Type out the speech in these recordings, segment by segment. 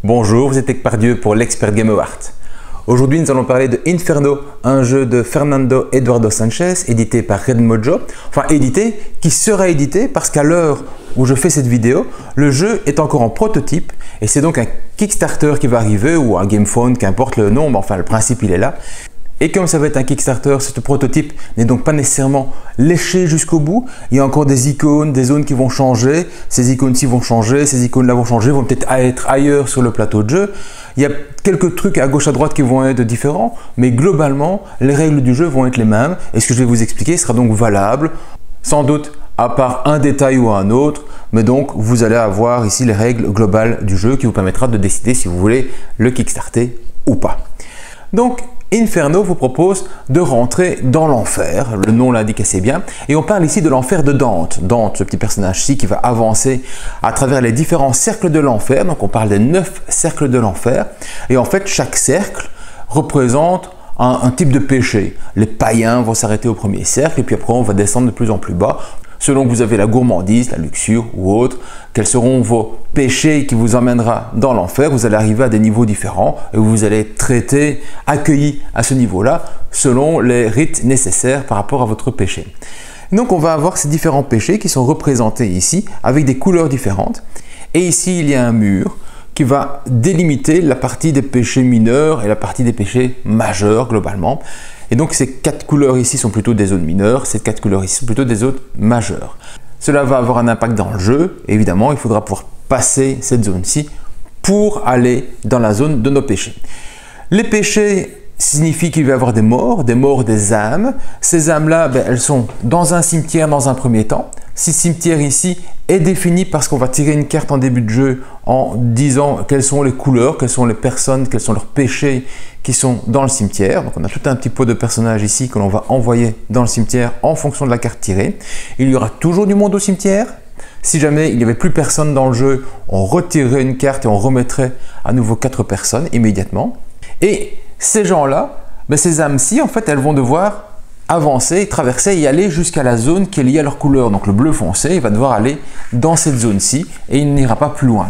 Bonjour, vous êtes avec Pardieu pour l'Expert Game Award. Aujourd'hui, nous allons parler de Inferno, un jeu de Fernando Eduardo Sanchez, édité par Red Mojo. Enfin, édité, qui sera édité parce qu'à l'heure où je fais cette vidéo, le jeu est encore en prototype et c'est donc un Kickstarter qui va arriver ou un Gamephone, qu'importe le nom, mais enfin le principe il est là. Et comme ça va être un Kickstarter, ce prototype n'est donc pas nécessairement léché jusqu'au bout. Il y a encore des icônes, des zones qui vont changer. Ces icônes-ci vont changer, ces icônes-là vont changer, vont peut-être être ailleurs sur le plateau de jeu. Il y a quelques trucs à gauche à droite qui vont être différents, mais globalement, les règles du jeu vont être les mêmes. Et ce que je vais vous expliquer sera donc valable, sans doute à part un détail ou un autre. Mais donc, vous allez avoir ici les règles globales du jeu qui vous permettra de décider si vous voulez le Kickstarter ou pas. Donc, Inferno vous propose de rentrer dans l'enfer, le nom l'indique assez bien, et on parle ici de l'enfer de Dante. Dante, ce petit personnage-ci qui va avancer à travers les différents cercles de l'enfer, donc on parle des 9 cercles de l'enfer, et en fait chaque cercle représente un type de péché. Les païens vont s'arrêter au premier cercle, et puis après on va descendre de plus en plus bas, selon que vous avez la gourmandise, la luxure ou autre, quels seront vos péchés qui vous emmènera dans l'enfer. Vous allez arriver à des niveaux différents et vous allez être traité, accueilli à ce niveau-là selon les rites nécessaires par rapport à votre péché. Donc on va avoir ces différents péchés qui sont représentés ici avec des couleurs différentes. Et ici il y a un mur qui va délimiter la partie des péchés mineurs et la partie des péchés majeurs globalement. Et donc ces 4 couleurs ici sont plutôt des zones mineures, ces 4 couleurs ici sont plutôt des zones majeures. Cela va avoir un impact dans le jeu, et évidemment il faudra pouvoir passer cette zone-ci pour aller dans la zone de nos péchés. Les péchés signifient qu'il va y avoir des morts des âmes. Ces âmes-là, elles sont dans un cimetière dans un premier temps. Ce cimetière ici est défini parce qu'on va tirer une carte en début de jeu en disant quelles sont les couleurs, quelles sont les personnes, quels sont leurs péchés qui sont dans le cimetière. Donc on a tout un petit pot de personnages ici que l'on va envoyer dans le cimetière en fonction de la carte tirée. Il y aura toujours du monde au cimetière. Si jamais il n'y avait plus personne dans le jeu, on retirerait une carte et on remettrait à nouveau 4 personnes immédiatement. Et ces gens-là, ces âmes-ci, en fait, elles vont devoir avancer, traverser et aller jusqu'à la zone qui est liée à leur couleur. Donc le bleu foncé, il va devoir aller dans cette zone-ci et il n'ira pas plus loin.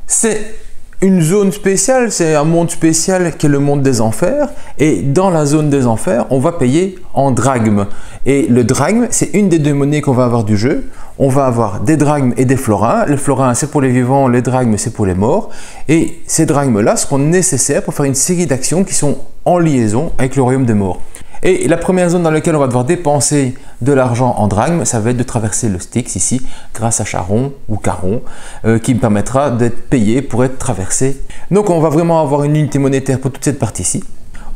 C'est une zone spéciale, c'est un monde spécial qui est le monde des enfers. Et dans la zone des enfers, on va payer en drachmes. Et le drachme, c'est une des 2 monnaies qu'on va avoir du jeu. On va avoir des drachmes et des florins. Les florins, c'est pour les vivants, les drachmes, c'est pour les morts. Et ces drachmes-là seront nécessaires pour faire une série d'actions qui sont en liaison avec le royaume des morts. Et la première zone dans laquelle on va devoir dépenser de l'argent en drachmes, ça va être de traverser le Styx ici, grâce à Charon ou Caron, qui me permettra d'être payé pour être traversé. Donc on va vraiment avoir une unité monétaire pour toute cette partie-ci.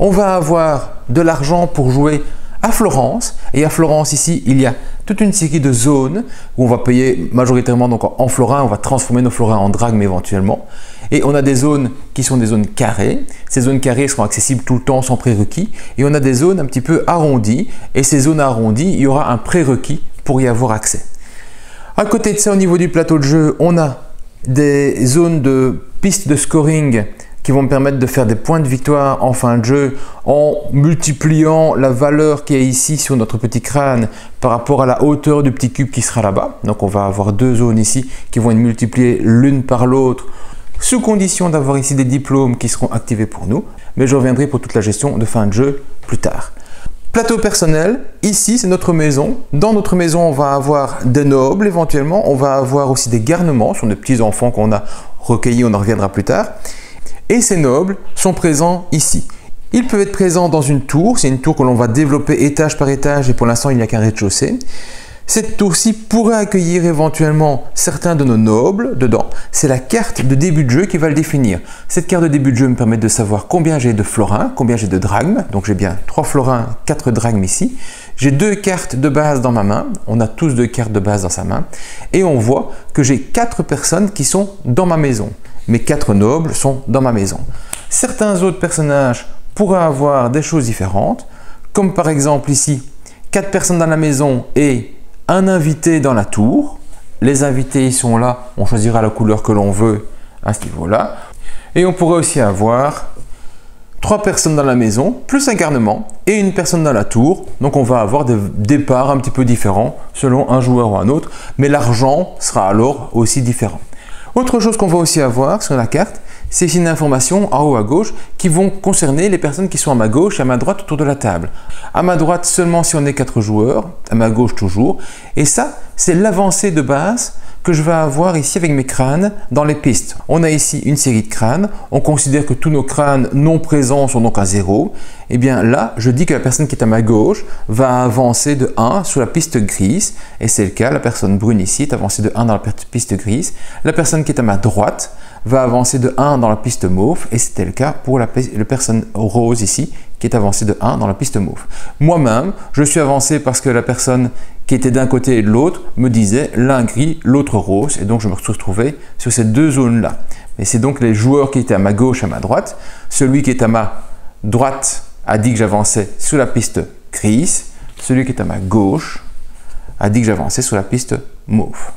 On va avoir de l'argent pour jouer à Florence, et à Florence ici, il y a toute une série de zones où on va payer majoritairement donc en florins, on va transformer nos florins en drachmes éventuellement. Et on a des zones qui sont des zones carrées. Ces zones carrées seront accessibles tout le temps sans prérequis. Et on a des zones un petit peu arrondies. Et ces zones arrondies, il y aura un prérequis pour y avoir accès. À côté de ça, au niveau du plateau de jeu, on a des zones de pistes de scoring qui vont me permettre de faire des points de victoire en fin de jeu en multipliant la valeur qui est ici sur notre petit crâne par rapport à la hauteur du petit cube qui sera là-bas. Donc on va avoir 2 zones ici qui vont être multipliées l'une par l'autre sous condition d'avoir ici des diplômes qui seront activés pour nous. Mais je reviendrai pour toute la gestion de fin de jeu plus tard. Plateau personnel, ici c'est notre maison. Dans notre maison, on va avoir des nobles éventuellement. On va avoir aussi des garnements, ce sont des petits-enfants qu'on a recueillis, on en reviendra plus tard. Et ces nobles sont présents ici. Ils peuvent être présents dans une tour, c'est une tour que l'on va développer étage par étage et pour l'instant il n'y a qu'un rez-de-chaussée. Cette tour-ci pourrait accueillir éventuellement certains de nos nobles dedans. C'est la carte de début de jeu qui va le définir. Cette carte de début de jeu me permet de savoir combien j'ai de florins, combien j'ai de drachmes. Donc j'ai bien 3 florins, 4 drachmes ici. J'ai 2 cartes de base dans ma main. On a tous 2 cartes de base dans sa main. Et on voit que j'ai 4 personnes qui sont dans ma maison. Mes 4 nobles sont dans ma maison. Certains autres personnages pourraient avoir des choses différentes. Comme par exemple ici, 4 personnes dans la maison et un invité dans la tour. Les invités ils sont là, on choisira la couleur que l'on veut à ce niveau-là. Et on pourrait aussi avoir 3 personnes dans la maison, plus un garnement et une personne dans la tour. Donc on va avoir des départs un petit peu différents selon un joueur ou un autre, mais l'argent sera alors aussi différent. Autre chose qu'on va aussi avoir sur la carte, c'est une information en haut à gauche qui vont concerner les personnes qui sont à ma gauche et à ma droite autour de la table. À ma droite seulement si on est 4 joueurs, à ma gauche toujours. Et ça, c'est l'avancée de base que je vais avoir ici avec mes crânes dans les pistes. On a ici une série de crânes, on considère que tous nos crânes non présents sont donc à 0. Et bien là, je dis que la personne qui est à ma gauche va avancer de 1 sur la piste grise, et c'est le cas, la personne brune ici est avancée de 1 dans la piste grise. La personne qui est à ma droite va avancer de 1 dans la piste mauve, et c'était le cas pour la personne rose ici, qui est avancée de 1 dans la piste mauve. Moi-même, je suis avancé parce que la personne qui était d'un côté et de l'autre me disait l'un gris, l'autre rose, et donc je me suis retrouvé sur ces deux zones-là. Et c'est donc les joueurs qui étaient à ma gauche et à ma droite. Celui qui est à ma droite a dit que j'avançais sur la piste grise, celui qui est à ma gauche a dit que j'avançais sur la piste mauve.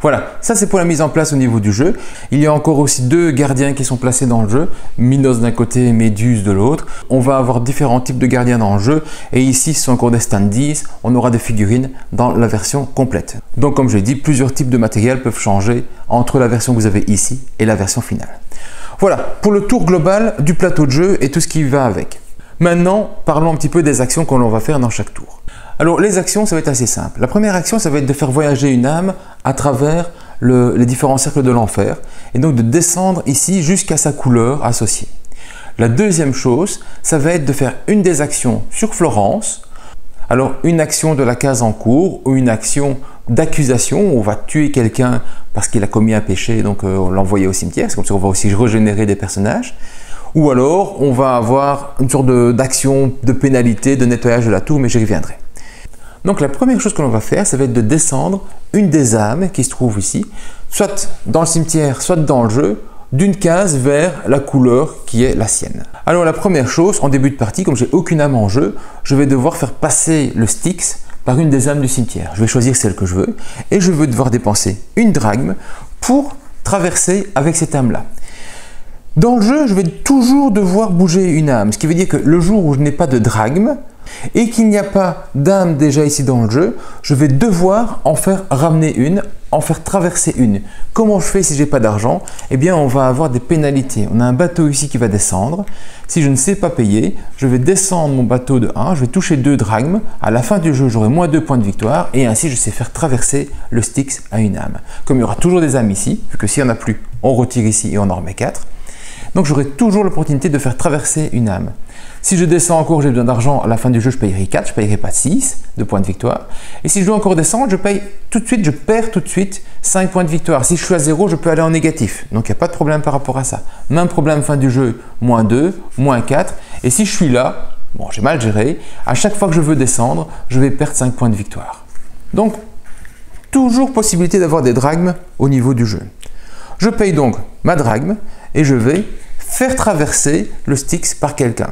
Voilà, ça c'est pour la mise en place au niveau du jeu. Il y a encore aussi 2 gardiens qui sont placés dans le jeu, Minos d'un côté et Méduse de l'autre. On va avoir différents types de gardiens dans le jeu et ici ce sont encore des standees, on aura des figurines dans la version complète. Donc comme je l'ai dit, plusieurs types de matériel peuvent changer entre la version que vous avez ici et la version finale. Voilà, pour le tour global du plateau de jeu et tout ce qui va avec. Maintenant, parlons un petit peu des actions que l'on va faire dans chaque tour. Alors les actions, ça va être assez simple. La première action, ça va être de faire voyager une âme à travers les différents cercles de l'enfer et donc de descendre ici jusqu'à sa couleur associée. La deuxième chose, ça va être de faire une des actions sur Florence. Alors une action de la case en cours ou une action d'accusation, on va tuer quelqu'un parce qu'il a commis un péché, donc on l'envoyer au cimetière, c'est comme ça qu'on va aussi régénérer des personnages. Ou alors on va avoir une sorte d'action de pénalité, de nettoyage de la tour, mais j'y reviendrai. Donc la première chose que l'on va faire, ça va être de descendre une des âmes qui se trouve ici, soit dans le cimetière, soit dans le jeu, d'une case vers la couleur qui est la sienne. Alors la première chose, en début de partie, comme j'ai aucune âme en jeu, je vais devoir faire passer le Styx par une des âmes du cimetière. Je vais choisir celle que je veux et je vais devoir dépenser une drachme pour traverser avec cette âme-là. Dans le jeu, je vais toujours devoir bouger une âme, ce qui veut dire que le jour où je n'ai pas de drachme, et qu'il n'y a pas d'âme déjà ici dans le jeu, je vais devoir en faire ramener une, en faire traverser une. Comment je fais si je n'ai pas d'argent? Eh bien, on va avoir des pénalités. On a un bateau ici qui va descendre. Si je ne sais pas payer, je vais descendre mon bateau de 1, je vais toucher 2 drachmes. À la fin du jeu, j'aurai moins 2 points de victoire et ainsi je sais faire traverser le Styx à une âme. Comme il y aura toujours des âmes ici, vu que s'il n'y en a plus, on retire ici et on en remet 4. Donc j'aurai toujours l'opportunité de faire traverser une âme. Si je descends encore, j'ai besoin d'argent, à la fin du jeu je payerai 4, je ne payerai pas 6 de points de victoire. Et si je dois encore descendre, je perds tout de suite 5 points de victoire. Si je suis à 0, je peux aller en négatif. Donc il n'y a pas de problème par rapport à ça. Même problème fin du jeu, moins 2, moins 4. Et si je suis là, bon j'ai mal géré, à chaque fois que je veux descendre, je vais perdre 5 points de victoire. Donc toujours possibilité d'avoir des drachmes au niveau du jeu. Je paye donc ma drachme et je vais faire traverser le Styx par quelqu'un.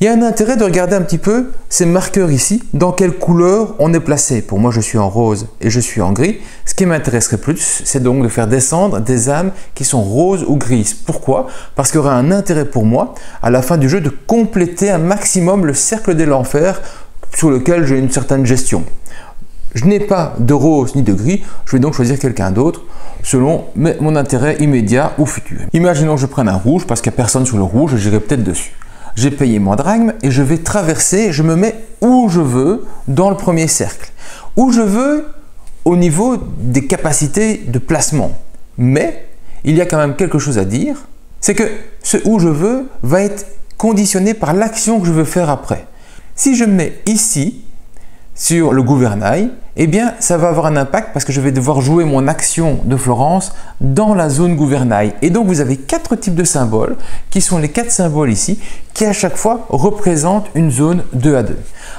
Il y a un intérêt de regarder un petit peu ces marqueurs ici, dans quelle couleur on est placé. Pour moi, je suis en rose et je suis en gris. Ce qui m'intéresserait plus, c'est donc de faire descendre des âmes qui sont roses ou grises. Pourquoi? Parce qu'il y aura un intérêt pour moi, à la fin du jeu, de compléter un maximum le cercle de l'enfer sur lequel j'ai une certaine gestion. Je n'ai pas de rose ni de gris, je vais donc choisir quelqu'un d'autre selon mon intérêt immédiat ou futur. Imaginons que je prenne un rouge parce qu'il n'y a personne sur le rouge, j'irai peut-être dessus. J'ai payé mon drachme et je vais traverser, je me mets où je veux dans le premier cercle. Où je veux au niveau des capacités de placement. Mais il y a quand même quelque chose à dire, c'est que ce où je veux va être conditionné par l'action que je veux faire après. Si je me mets ici, sur le gouvernail, eh bien ça va avoir un impact parce que je vais devoir jouer mon action de Florence dans la zone gouvernail. Et donc vous avez 4 types de symboles qui sont les 4 symboles ici qui à chaque fois représentent une zone 2 à 2.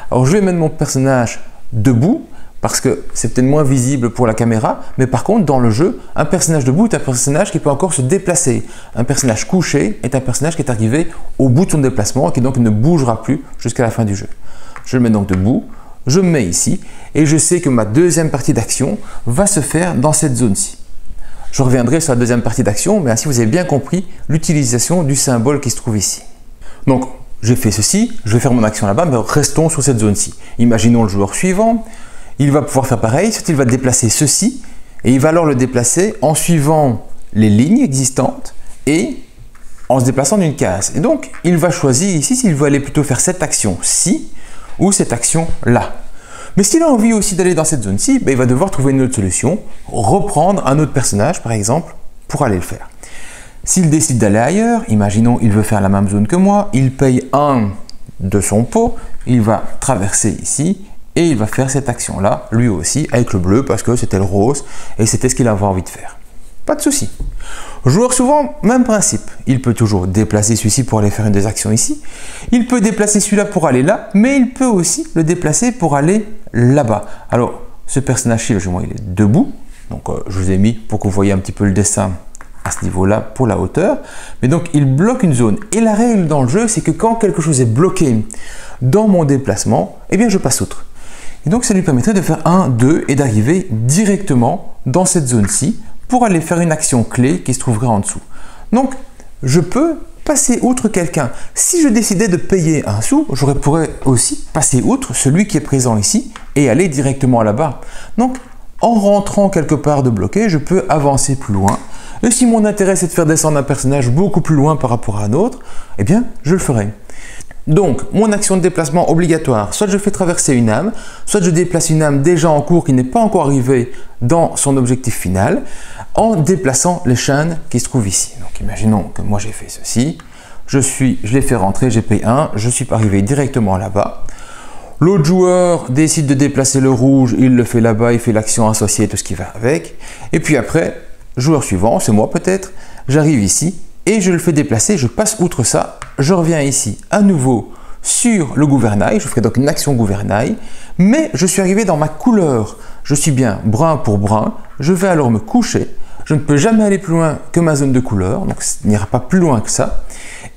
Alors je vais mettre mon personnage debout parce que c'est peut-être moins visible pour la caméra, mais par contre dans le jeu, un personnage debout est un personnage qui peut encore se déplacer. Un personnage couché est un personnage qui est arrivé au bout de son déplacement et qui donc ne bougera plus jusqu'à la fin du jeu. Je le mets donc debout. Je me mets ici et je sais que ma deuxième partie d'action va se faire dans cette zone-ci. Je reviendrai sur la deuxième partie d'action, mais ainsi vous avez bien compris l'utilisation du symbole qui se trouve ici. Donc, j'ai fait ceci, je vais faire mon action là-bas, mais restons sur cette zone-ci. Imaginons le joueur suivant, il va pouvoir faire pareil, soit il va déplacer ceci, Et il va alors le déplacer en suivant les lignes existantes et en se déplaçant d'une case. Et donc, il va choisir ici s'il veut aller plutôt faire cette action-ci ou cette action-là. Mais s'il a envie aussi d'aller dans cette zone-ci, il va devoir trouver une autre solution, reprendre un autre personnage par exemple, pour aller le faire. S'il décide d'aller ailleurs, imaginons il veut faire la même zone que moi, il paye 1 de son pot, il va traverser ici et il va faire cette action-là, lui aussi, avec le bleu parce que c'était le rose et c'était ce qu'il avait envie de faire. Pas de souci. Joueur souvent, même principe. Il peut toujours déplacer celui-ci pour aller faire une des actions ici. Il peut déplacer celui-là pour aller là, mais il peut aussi le déplacer pour aller là-bas. Alors, ce personnage-ci, logiquement, il est debout. Donc, je vous ai mis pour que vous voyez un petit peu le dessin à ce niveau-là pour la hauteur. Mais donc, il bloque une zone. Et la règle dans le jeu, c'est que quand quelque chose est bloqué dans mon déplacement, eh bien, je passe outre. Et donc, ça lui permettrait de faire 1, 2 et d'arriver directement dans cette zone-ci pour aller faire une action clé qui se trouverait en dessous. Donc, je peux passer outre quelqu'un. Si je décidais de payer un sou, je pourrais aussi passer outre celui qui est présent ici et aller directement là-bas. Donc, en rentrant quelque part de bloqué, je peux avancer plus loin. Et si mon intérêt c'est de faire descendre un personnage beaucoup plus loin par rapport à un autre, eh bien, je le ferai. Donc, mon action de déplacement obligatoire, soit je fais traverser une âme, soit je déplace une âme déjà en cours qui n'est pas encore arrivée dans son objectif final, en déplaçant les chaînes qui se trouvent ici. Donc, imaginons que moi j'ai fait ceci, je l'ai fait rentrer, j'ai payé 1, je suis arrivé directement là-bas. L'autre joueur décide de déplacer le rouge, il le fait là-bas, il fait l'action associée, tout ce qui va avec. Et puis après, joueur suivant, c'est moi peut-être, j'arrive ici et je le fais déplacer, je passe outre ça, je reviens ici à nouveau sur le gouvernail, je ferai donc une action gouvernail, mais je suis arrivé dans ma couleur, je suis bien brun pour brun, je vais alors me coucher, je ne peux jamais aller plus loin que ma zone de couleur, donc ça n'ira pas plus loin que ça,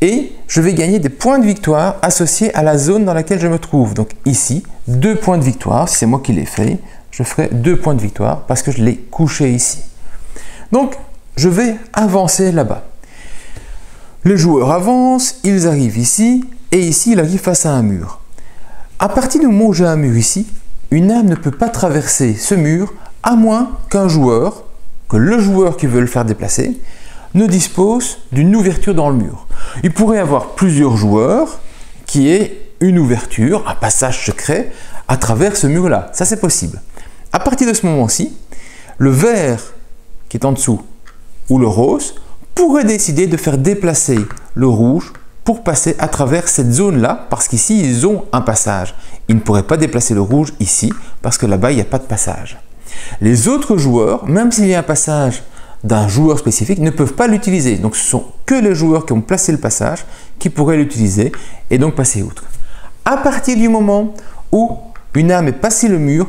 et je vais gagner des points de victoire associés à la zone dans laquelle je me trouve. Donc ici, 2 points de victoire, si c'est moi qui l'ai fait, je ferai 2 points de victoire parce que je l'ai couché ici. Donc, je vais avancer là-bas. Les joueurs avancent, ils arrivent ici, et ici, il arrive face à un mur. À partir du moment où j'ai un mur ici, une âme ne peut pas traverser ce mur à moins qu'un joueur, que le joueur qui veut le faire déplacer, ne dispose d'une ouverture dans le mur. Il pourrait y avoir plusieurs joueurs qui aient une ouverture, un passage secret à travers ce mur-là. Ça, c'est possible. À partir de ce moment-ci, le vert qui est en dessous ou le rose pourrait décider de faire déplacer le rouge pour passer à travers cette zone-là, parce qu'ici, ils ont un passage. Ils ne pourraient pas déplacer le rouge ici, parce que là-bas, il n'y a pas de passage. Les autres joueurs, même s'il y a un passage d'un joueur spécifique, ne peuvent pas l'utiliser. Donc, ce sont que les joueurs qui ont placé le passage qui pourraient l'utiliser et donc passer outre. À partir du moment où une âme est passée le mur,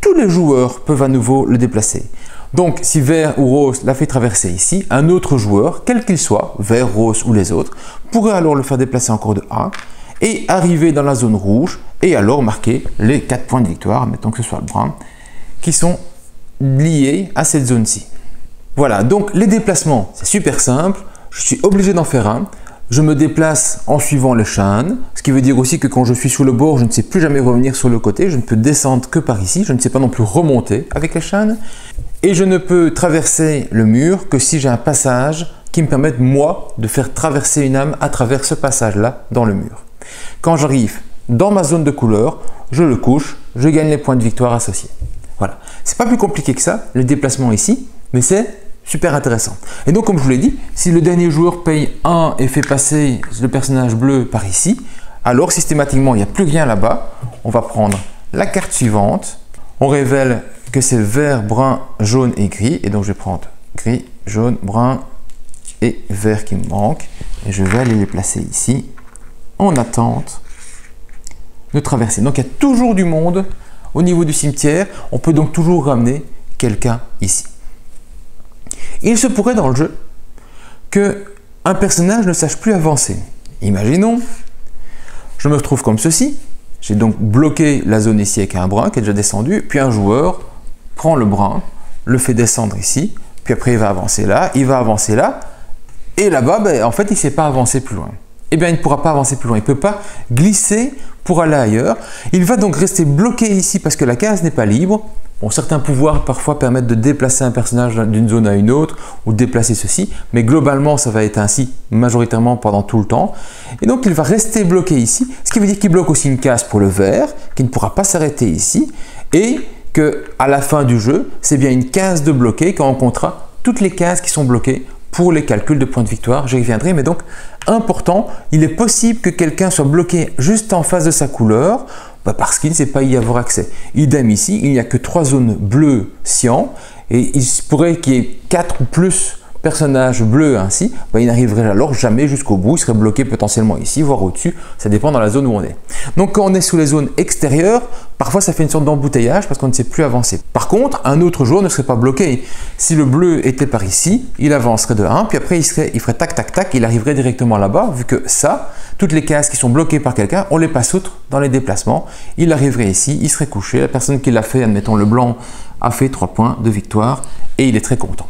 tous les joueurs peuvent à nouveau le déplacer. Donc, si vert ou rose l'a fait traverser ici, un autre joueur, quel qu'il soit, vert, rose ou les autres, pourrait alors le faire déplacer encore de 1 et arriver dans la zone rouge et alors marquer les 4 points de victoire, mettons que ce soit le brun, qui sont liés à cette zone-ci. Voilà, donc les déplacements, c'est super simple. Je suis obligé d'en faire un. Je me déplace en suivant les chaînes, ce qui veut dire aussi que quand je suis sur le bord, je ne sais plus jamais revenir sur le côté. Je ne peux descendre que par ici. Je ne sais pas non plus remonter avec les chaînes. Et je ne peux traverser le mur que si j'ai un passage qui me permette, moi, de faire traverser une âme à travers ce passage-là dans le mur. Quand j'arrive dans ma zone de couleur, je le couche, je gagne les points de victoire associés. Voilà. C'est pas plus compliqué que ça, le déplacement ici, mais c'est super intéressant. Et donc, comme je vous l'ai dit, si le dernier joueur paye 1 et fait passer le personnage bleu par ici, alors systématiquement, il n'y a plus rien là-bas. On va prendre la carte suivante. On révèle que c'est vert, brun, jaune et gris. Et donc, je vais prendre gris, jaune, brun et vert qui me manque. Et je vais aller les placer ici en attente de traverser. Donc, il y a toujours du monde au niveau du cimetière. On peut donc toujours ramener quelqu'un ici. Il se pourrait dans le jeu qu'un personnage ne sache plus avancer. Imaginons, je me retrouve comme ceci. J'ai donc bloqué la zone ici avec un brun qui est déjà descendu. Puis un joueur prend le brun, le fait descendre ici. Puis après, il va avancer là, il va avancer là. Et là-bas, ben, en fait, il ne sait pas avancer plus loin. Eh bien, il ne pourra pas avancer plus loin. Il ne peut pas glisser pour aller ailleurs. Il va donc rester bloqué ici parce que la case n'est pas libre Bon, certains pouvoirs parfois permettent de déplacer un personnage d'une zone à une autre ou de déplacer ceci, mais globalement ça va être ainsi majoritairement pendant tout le temps. Et donc il va rester bloqué ici, ce qui veut dire qu'il bloque aussi une case pour le vert, qui ne pourra pas s'arrêter ici, et qu'à la fin du jeu, c'est bien une case de bloqué quand on comptera toutes les cases qui sont bloquées pour les calculs de points de victoire. J'y reviendrai, mais donc important, il est possible que quelqu'un soit bloqué juste en face de sa couleur, parce qu'il ne sait pas y avoir accès. Idem ici, il n'y a que 3 zones bleues cyan et il se pourrait qu'il y ait 4 ou plus personnages bleus ainsi, il n'arriverait alors jamais jusqu'au bout, il serait bloqué potentiellement ici, voire au-dessus, ça dépend dans la zone où on est. Donc quand on est sous les zones extérieures, parfois ça fait une sorte d'embouteillage parce qu'on ne sait plus avancer. Par contre, un autre joueur ne serait pas bloqué. Si le bleu était par ici, il avancerait de 1, puis après il ferait tac tac tac, il arriverait directement là-bas, vu que ça, toutes les cases qui sont bloquées par quelqu'un, on les passe outre dans les déplacements. Il arriverait ici, il serait couché, la personne qui l'a fait, admettons le blanc, a fait 3 points de victoire et il est très content.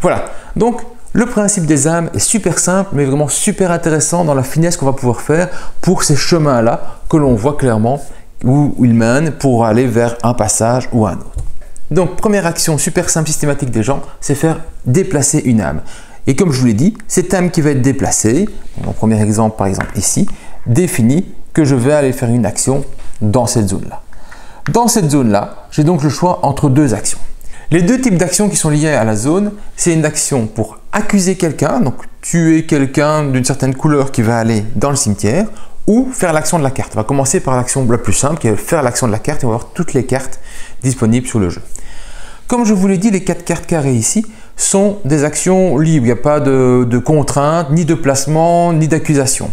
Voilà, donc le principe des âmes est super simple, mais vraiment super intéressant dans la finesse qu'on va pouvoir faire pour ces chemins-là que l'on voit clairement où ils mènent pour aller vers un passage ou un autre. Donc, première action super simple, systématique des gens, c'est faire déplacer une âme. Et comme je vous l'ai dit, cette âme qui va être déplacée, mon premier exemple par exemple ici, définit que je vais aller faire une action dans cette zone-là. Dans cette zone-là, j'ai donc le choix entre 2 actions. Les 2 types d'actions qui sont liées à la zone, c'est une action pour accuser quelqu'un, donc tuer quelqu'un d'une certaine couleur qui va aller dans le cimetière, ou faire l'action de la carte. On va commencer par l'action la plus simple, qui est faire l'action de la carte, et on va voir toutes les cartes disponibles sur le jeu. Comme je vous l'ai dit, les 4 cartes carrées ici sont des actions libres, il n'y a pas de contraintes, ni de placement, ni d'accusation.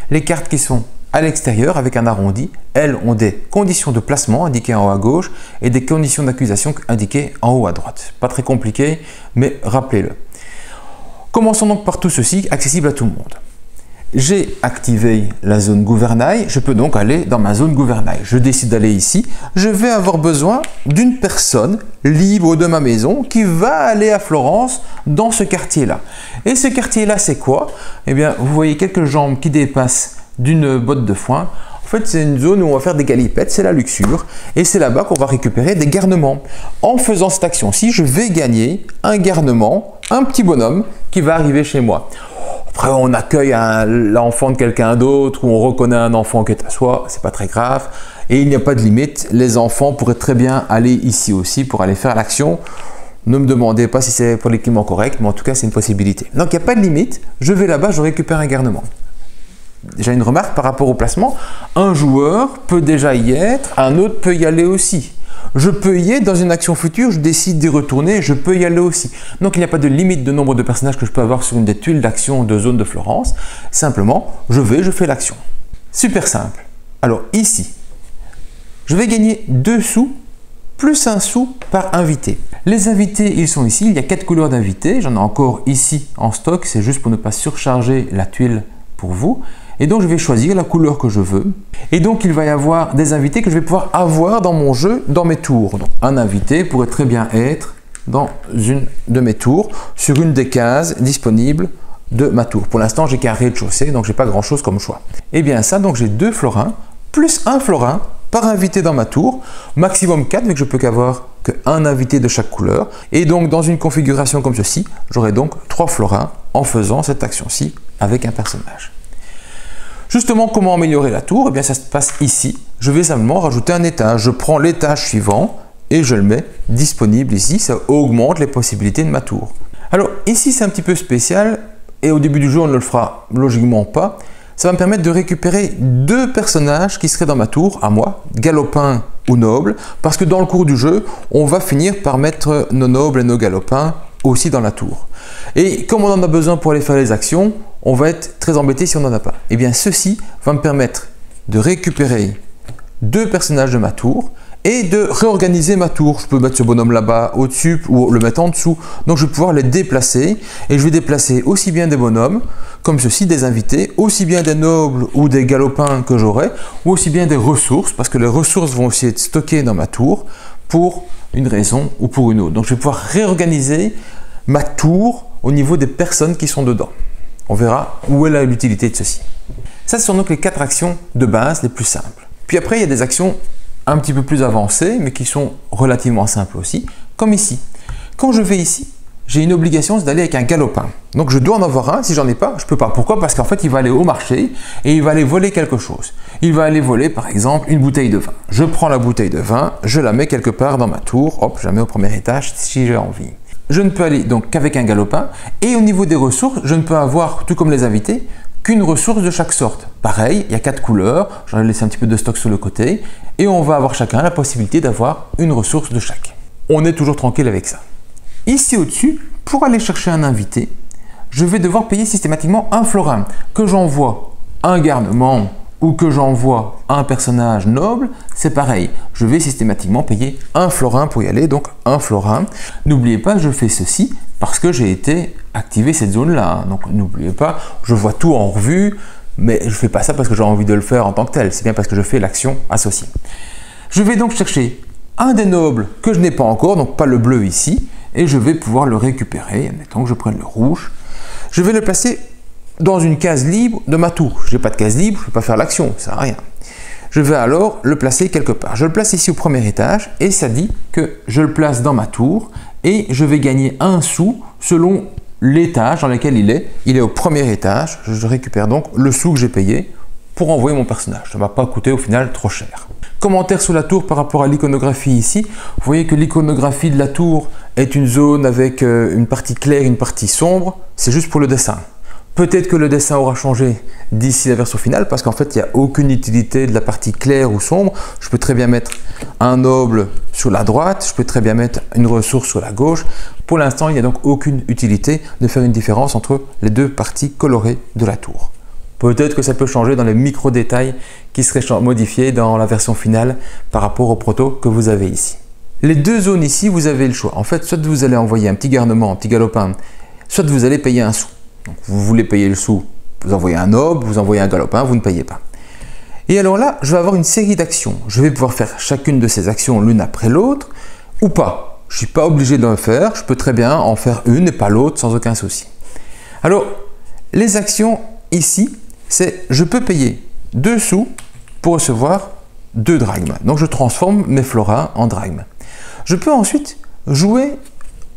Les cartes qui sont à l'extérieur avec un arrondi, elles ont des conditions de placement indiquées en haut à gauche et des conditions d'accusation indiquées en haut à droite. Pas très compliqué, mais rappelez-le. Commençons donc par tout ceci, accessible à tout le monde. J'ai activé la zone gouvernail, je peux donc aller dans ma zone gouvernail. Je décide d'aller ici, je vais avoir besoin d'une personne libre de ma maison qui va aller à Florence dans ce quartier-là. Et ce quartier-là, c'est quoi? Eh bien, vous voyez quelques jambes qui dépassent d'une botte de foin. En fait, c'est une zone où on va faire des galipettes, c'est la luxure, et c'est là-bas qu'on va récupérer des garnements. En faisant cette action-ci, je vais gagner un garnement, un petit bonhomme qui va arriver chez moi. Après, on accueille l'enfant de quelqu'un d'autre, ou on reconnaît un enfant qui est à soi, c'est pas très grave, et il n'y a pas de limite. Les enfants pourraient très bien aller ici aussi pour aller faire l'action. Ne me demandez pas si c'est politiquement correct, mais en tout cas, c'est une possibilité. Donc, il n'y a pas de limite, je vais là-bas, je récupère un garnement. Déjà une remarque par rapport au placement, un joueur peut déjà y être, un autre peut y aller aussi. Je peux y être dans une action future, je décide d'y retourner, je peux y aller aussi. Donc il n'y a pas de limite de nombre de personnages que je peux avoir sur une des tuiles d'action de zone de Florence. Simplement, je fais l'action. Super simple. Alors ici, je vais gagner 2 sous plus 1 sou par invité. Les invités, ils sont ici, il y a 4 couleurs d'invités, j'en ai encore ici en stock, c'est juste pour ne pas surcharger la tuile pour vous. Et donc je vais choisir la couleur que je veux. Et donc il va y avoir des invités que je vais pouvoir avoir dans mon jeu, dans mes tours. Donc, un invité pourrait très bien être dans une de mes tours, sur une des cases disponibles de ma tour. Pour l'instant, j'ai qu'un rez-de-chaussée, donc j'ai pas grand chose comme choix. Et bien ça, donc j'ai 2 florins, plus 1 florin par invité dans ma tour, maximum 4, vu que je peux qu'avoir qu'un invité de chaque couleur. Et donc dans une configuration comme ceci, j'aurai donc 3 florins en faisant cette action-ci avec un personnage. Justement, comment améliorer la tour? Eh bien, ça se passe ici. Je vais simplement rajouter un étage. Je prends l'étage suivant et je le mets disponible ici. Ça augmente les possibilités de ma tour. Alors, ici, c'est un petit peu spécial et au début du jeu, on ne le fera logiquement pas. Ça va me permettre de récupérer 2 personnages qui seraient dans ma tour, à moi, galopin ou noble, parce que dans le cours du jeu, on va finir par mettre nos nobles et nos galopins aussi dans la tour. Et comme on en a besoin pour aller faire les actions, on va être très embêté si on n'en a pas. Et bien ceci va me permettre de récupérer 2 personnages de ma tour et de réorganiser ma tour. Je peux mettre ce bonhomme là-bas au-dessus ou le mettre en dessous. Donc je vais pouvoir les déplacer et je vais déplacer aussi bien des bonhommes comme ceci, des invités, aussi bien des nobles ou des galopins que j'aurai, ou aussi bien des ressources, parce que les ressources vont aussi être stockées dans ma tour pour une raison ou pour une autre. Donc je vais pouvoir réorganiser ma tour au niveau des personnes qui sont dedans. On verra où est l'utilité de ceci. Ça, ce sont donc les 4 actions de base les plus simples. Puis après, il y a des actions un petit peu plus avancées, mais qui sont relativement simples aussi, comme ici. Quand je vais ici, j'ai une obligation d'aller avec un galopin. Donc je dois en avoir un, si j'en ai pas, je peux pas. Pourquoi? Parce qu'en fait, il va aller au marché et il va aller voler quelque chose. Il va aller voler, par exemple, une bouteille de vin. Je prends la bouteille de vin, je la mets quelque part dans ma tour, hop, je la mets au premier étage si j'ai envie. Je ne peux aller donc qu'avec un galopin, et au niveau des ressources, je ne peux avoir, tout comme les invités, qu'une ressource de chaque sorte. Pareil, il y a 4 couleurs, j'en ai laissé un petit peu de stock sur le côté, et on va avoir chacun la possibilité d'avoir une ressource de chaque. On est toujours tranquille avec ça. Ici au-dessus, pour aller chercher un invité, je vais devoir payer systématiquement un florin. Que j'envoie un garnement ou que j'envoie un personnage noble, c'est pareil. Je vais systématiquement payer un florin pour y aller, donc un florin. N'oubliez pas, je fais ceci parce que j'ai été activé cette zone-là. Donc n'oubliez pas, je vois tout en revue, mais je ne fais pas ça parce que j'ai envie de le faire en tant que tel. C'est bien parce que je fais l'action associée. Je vais donc chercher un des nobles que je n'ai pas encore, donc pas le bleu ici, et je vais pouvoir le récupérer. Admettons que je prenne le rouge. Je vais le placer dans une case libre de ma tour. Je n'ai pas de case libre, je ne peux pas faire l'action, ça ne sert à rien. Je vais alors le placer quelque part. Je le place ici au premier étage et ça dit que je le place dans ma tour et je vais gagner un sou selon l'étage dans lequel il est. Il est au premier étage. Je récupère donc le sou que j'ai payé pour envoyer mon personnage. Ça ne va pas coûter au final trop cher. Commentaire sur la tour par rapport à l'iconographie ici. Vous voyez que l'iconographie de la tour est une zone avec une partie claire et une partie sombre. C'est juste pour le dessin. Peut-être que le dessin aura changé d'ici la version finale parce qu'en fait, il n'y a aucune utilité de la partie claire ou sombre. Je peux très bien mettre un noble sur la droite, je peux très bien mettre une ressource sur la gauche. Pour l'instant, il n'y a donc aucune utilité de faire une différence entre les deux parties colorées de la tour. Peut-être que ça peut changer dans les micro-détails qui seraient modifiés dans la version finale par rapport au proto que vous avez ici. Les deux zones ici, vous avez le choix. En fait, soit vous allez envoyer un petit garnement, un petit galopin, soit vous allez payer un sou. Donc, vous voulez payer le sou, vous envoyez un noble, vous envoyez un galopin, vous ne payez pas. Et alors là, je vais avoir une série d'actions. Je vais pouvoir faire chacune de ces actions l'une après l'autre ou pas. Je ne suis pas obligé de le faire, je peux très bien en faire une et pas l'autre sans aucun souci. Alors, les actions ici, c'est je peux payer 2 sous pour recevoir 2 drachmes. Donc je transforme mes florins en drachmes. Je peux ensuite jouer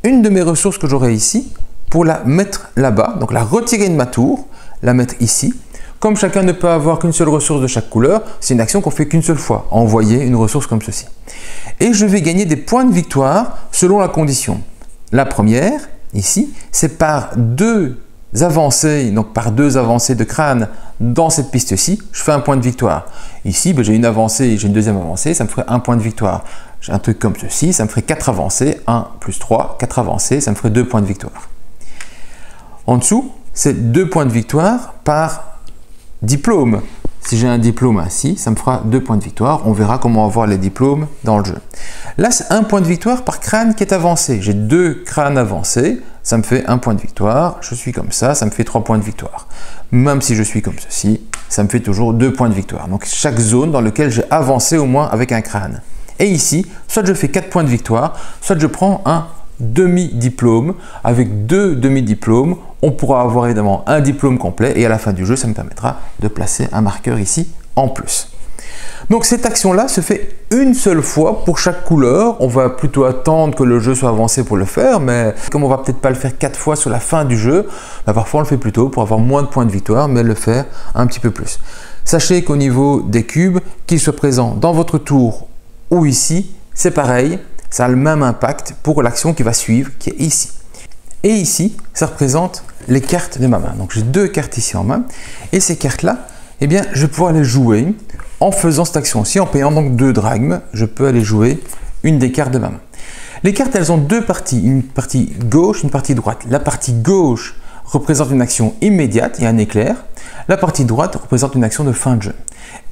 une de mes ressources que j'aurai ici pour la mettre là-bas, donc la retirer de ma tour, la mettre ici. Comme chacun ne peut avoir qu'une seule ressource de chaque couleur, c'est une action qu'on fait qu'une seule fois, envoyer une ressource comme ceci. Et je vais gagner des points de victoire selon la condition. La première, ici, c'est par 2 avancées, donc par 2 avancées de crâne dans cette piste-ci, je fais un point de victoire. Ici, j'ai une avancée, j'ai une deuxième avancée, ça me ferait un point de victoire. J'ai un truc comme ceci, ça me ferait 4 avancées, 1 plus 3, 4 avancées, ça me ferait 2 points de victoire. En dessous, c'est 2 points de victoire par diplôme. Si j'ai un diplôme ainsi, ça me fera 2 points de victoire. On verra comment avoir les diplômes dans le jeu. Là, c'est 1 point de victoire par crâne qui est avancé. J'ai 2 crânes avancés, ça me fait 1 point de victoire. Je suis comme ça me fait 3 points de victoire. Même si je suis comme ceci, ça me fait toujours 2 points de victoire. Donc, chaque zone dans laquelle j'ai avancé au moins avec un crâne. Et ici, soit je fais 4 points de victoire, soit je prends un demi-diplôme. Avec 2 demi-diplômes, on pourra avoir évidemment un diplôme complet et à la fin du jeu, ça me permettra de placer un marqueur ici en plus. Donc cette action-là se fait une seule fois pour chaque couleur. On va plutôt attendre que le jeu soit avancé pour le faire, mais comme on va peut-être pas le faire 4 fois sur la fin du jeu, parfois on le fait plus tôt pour avoir moins de points de victoire, mais le faire un petit peu plus. Sachez qu'au niveau des cubes, qu'ils soient présents dans votre tour ou ici, c'est pareil. Ça a le même impact pour l'action qui va suivre, qui est ici. Et ici, ça représente les cartes de ma main. Donc j'ai 2 cartes ici en main. Et ces cartes-là, eh bien, je vais pouvoir les jouer en faisant cette action-ci, en payant donc 2 drachmes. Je peux aller jouer une des cartes de ma main. Les cartes, elles ont 2 parties. Une partie gauche, une partie droite. La partie gauche représente une action immédiate, il y a un éclair. La partie droite représente une action de fin de jeu.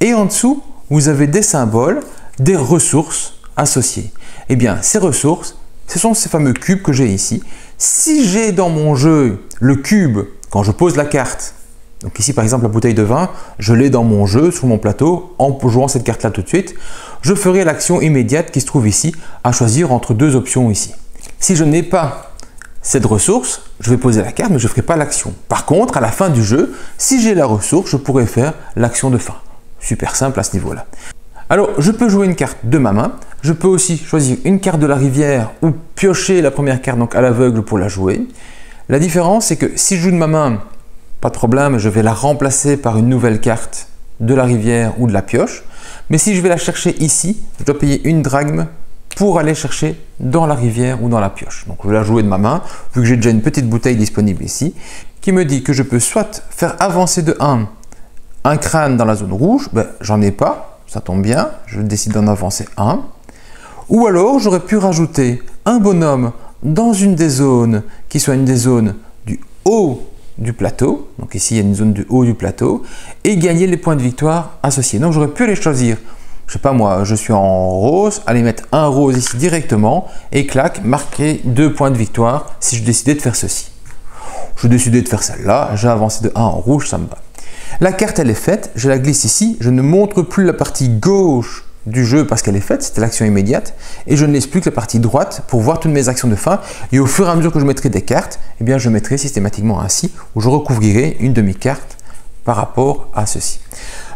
Et en dessous, vous avez des symboles, des ressources associées. Eh bien, ces ressources, ce sont ces fameux cubes que j'ai ici. Si j'ai dans mon jeu le cube, quand je pose la carte, donc ici par exemple la bouteille de vin, je l'ai dans mon jeu, sur mon plateau, en jouant cette carte-là tout de suite, je ferai l'action immédiate qui se trouve ici, à choisir entre 2 options ici. Si je n'ai pas cette ressource, je vais poser la carte, mais je ne ferai pas l'action. Par contre, à la fin du jeu, si j'ai la ressource, je pourrai faire l'action de fin. Super simple à ce niveau-là. Alors, je peux jouer une carte de ma main. Je peux aussi choisir une carte de la rivière ou piocher la première carte donc à l'aveugle pour la jouer. La différence, c'est que si je joue de ma main, pas de problème, je vais la remplacer par une nouvelle carte de la rivière ou de la pioche. Mais si je vais la chercher ici, je dois payer une drachme pour aller chercher dans la rivière ou dans la pioche. Donc, je vais la jouer de ma main, vu que j'ai déjà une petite bouteille disponible ici, qui me dit que je peux soit faire avancer de 1 un crâne dans la zone rouge, ben, j'en ai pas, ça tombe bien, je décide d'en avancer un. Ou alors, j'aurais pu rajouter un bonhomme dans une des zones qui soit une des zones du haut du plateau. Donc ici, il y a une zone du haut du plateau et gagner les points de victoire associés. Donc, j'aurais pu les choisir. Je sais pas moi, je suis en rose, aller mettre un rose ici directement et clac, marquer 2 points de victoire si je décidais de faire ceci. Je décidais de faire celle-là, j'ai avancé de 1 en rouge, ça me va. La carte, elle est faite, je la glisse ici, je ne montre plus la partie gauche du jeu parce qu'elle est faite, c'était l'action immédiate, et je ne laisse plus que la partie droite pour voir toutes mes actions de fin. Et au fur et à mesure que je mettrai des cartes, eh bien je mettrai systématiquement ainsi, où je recouvrirai une demi-carte par rapport à ceci.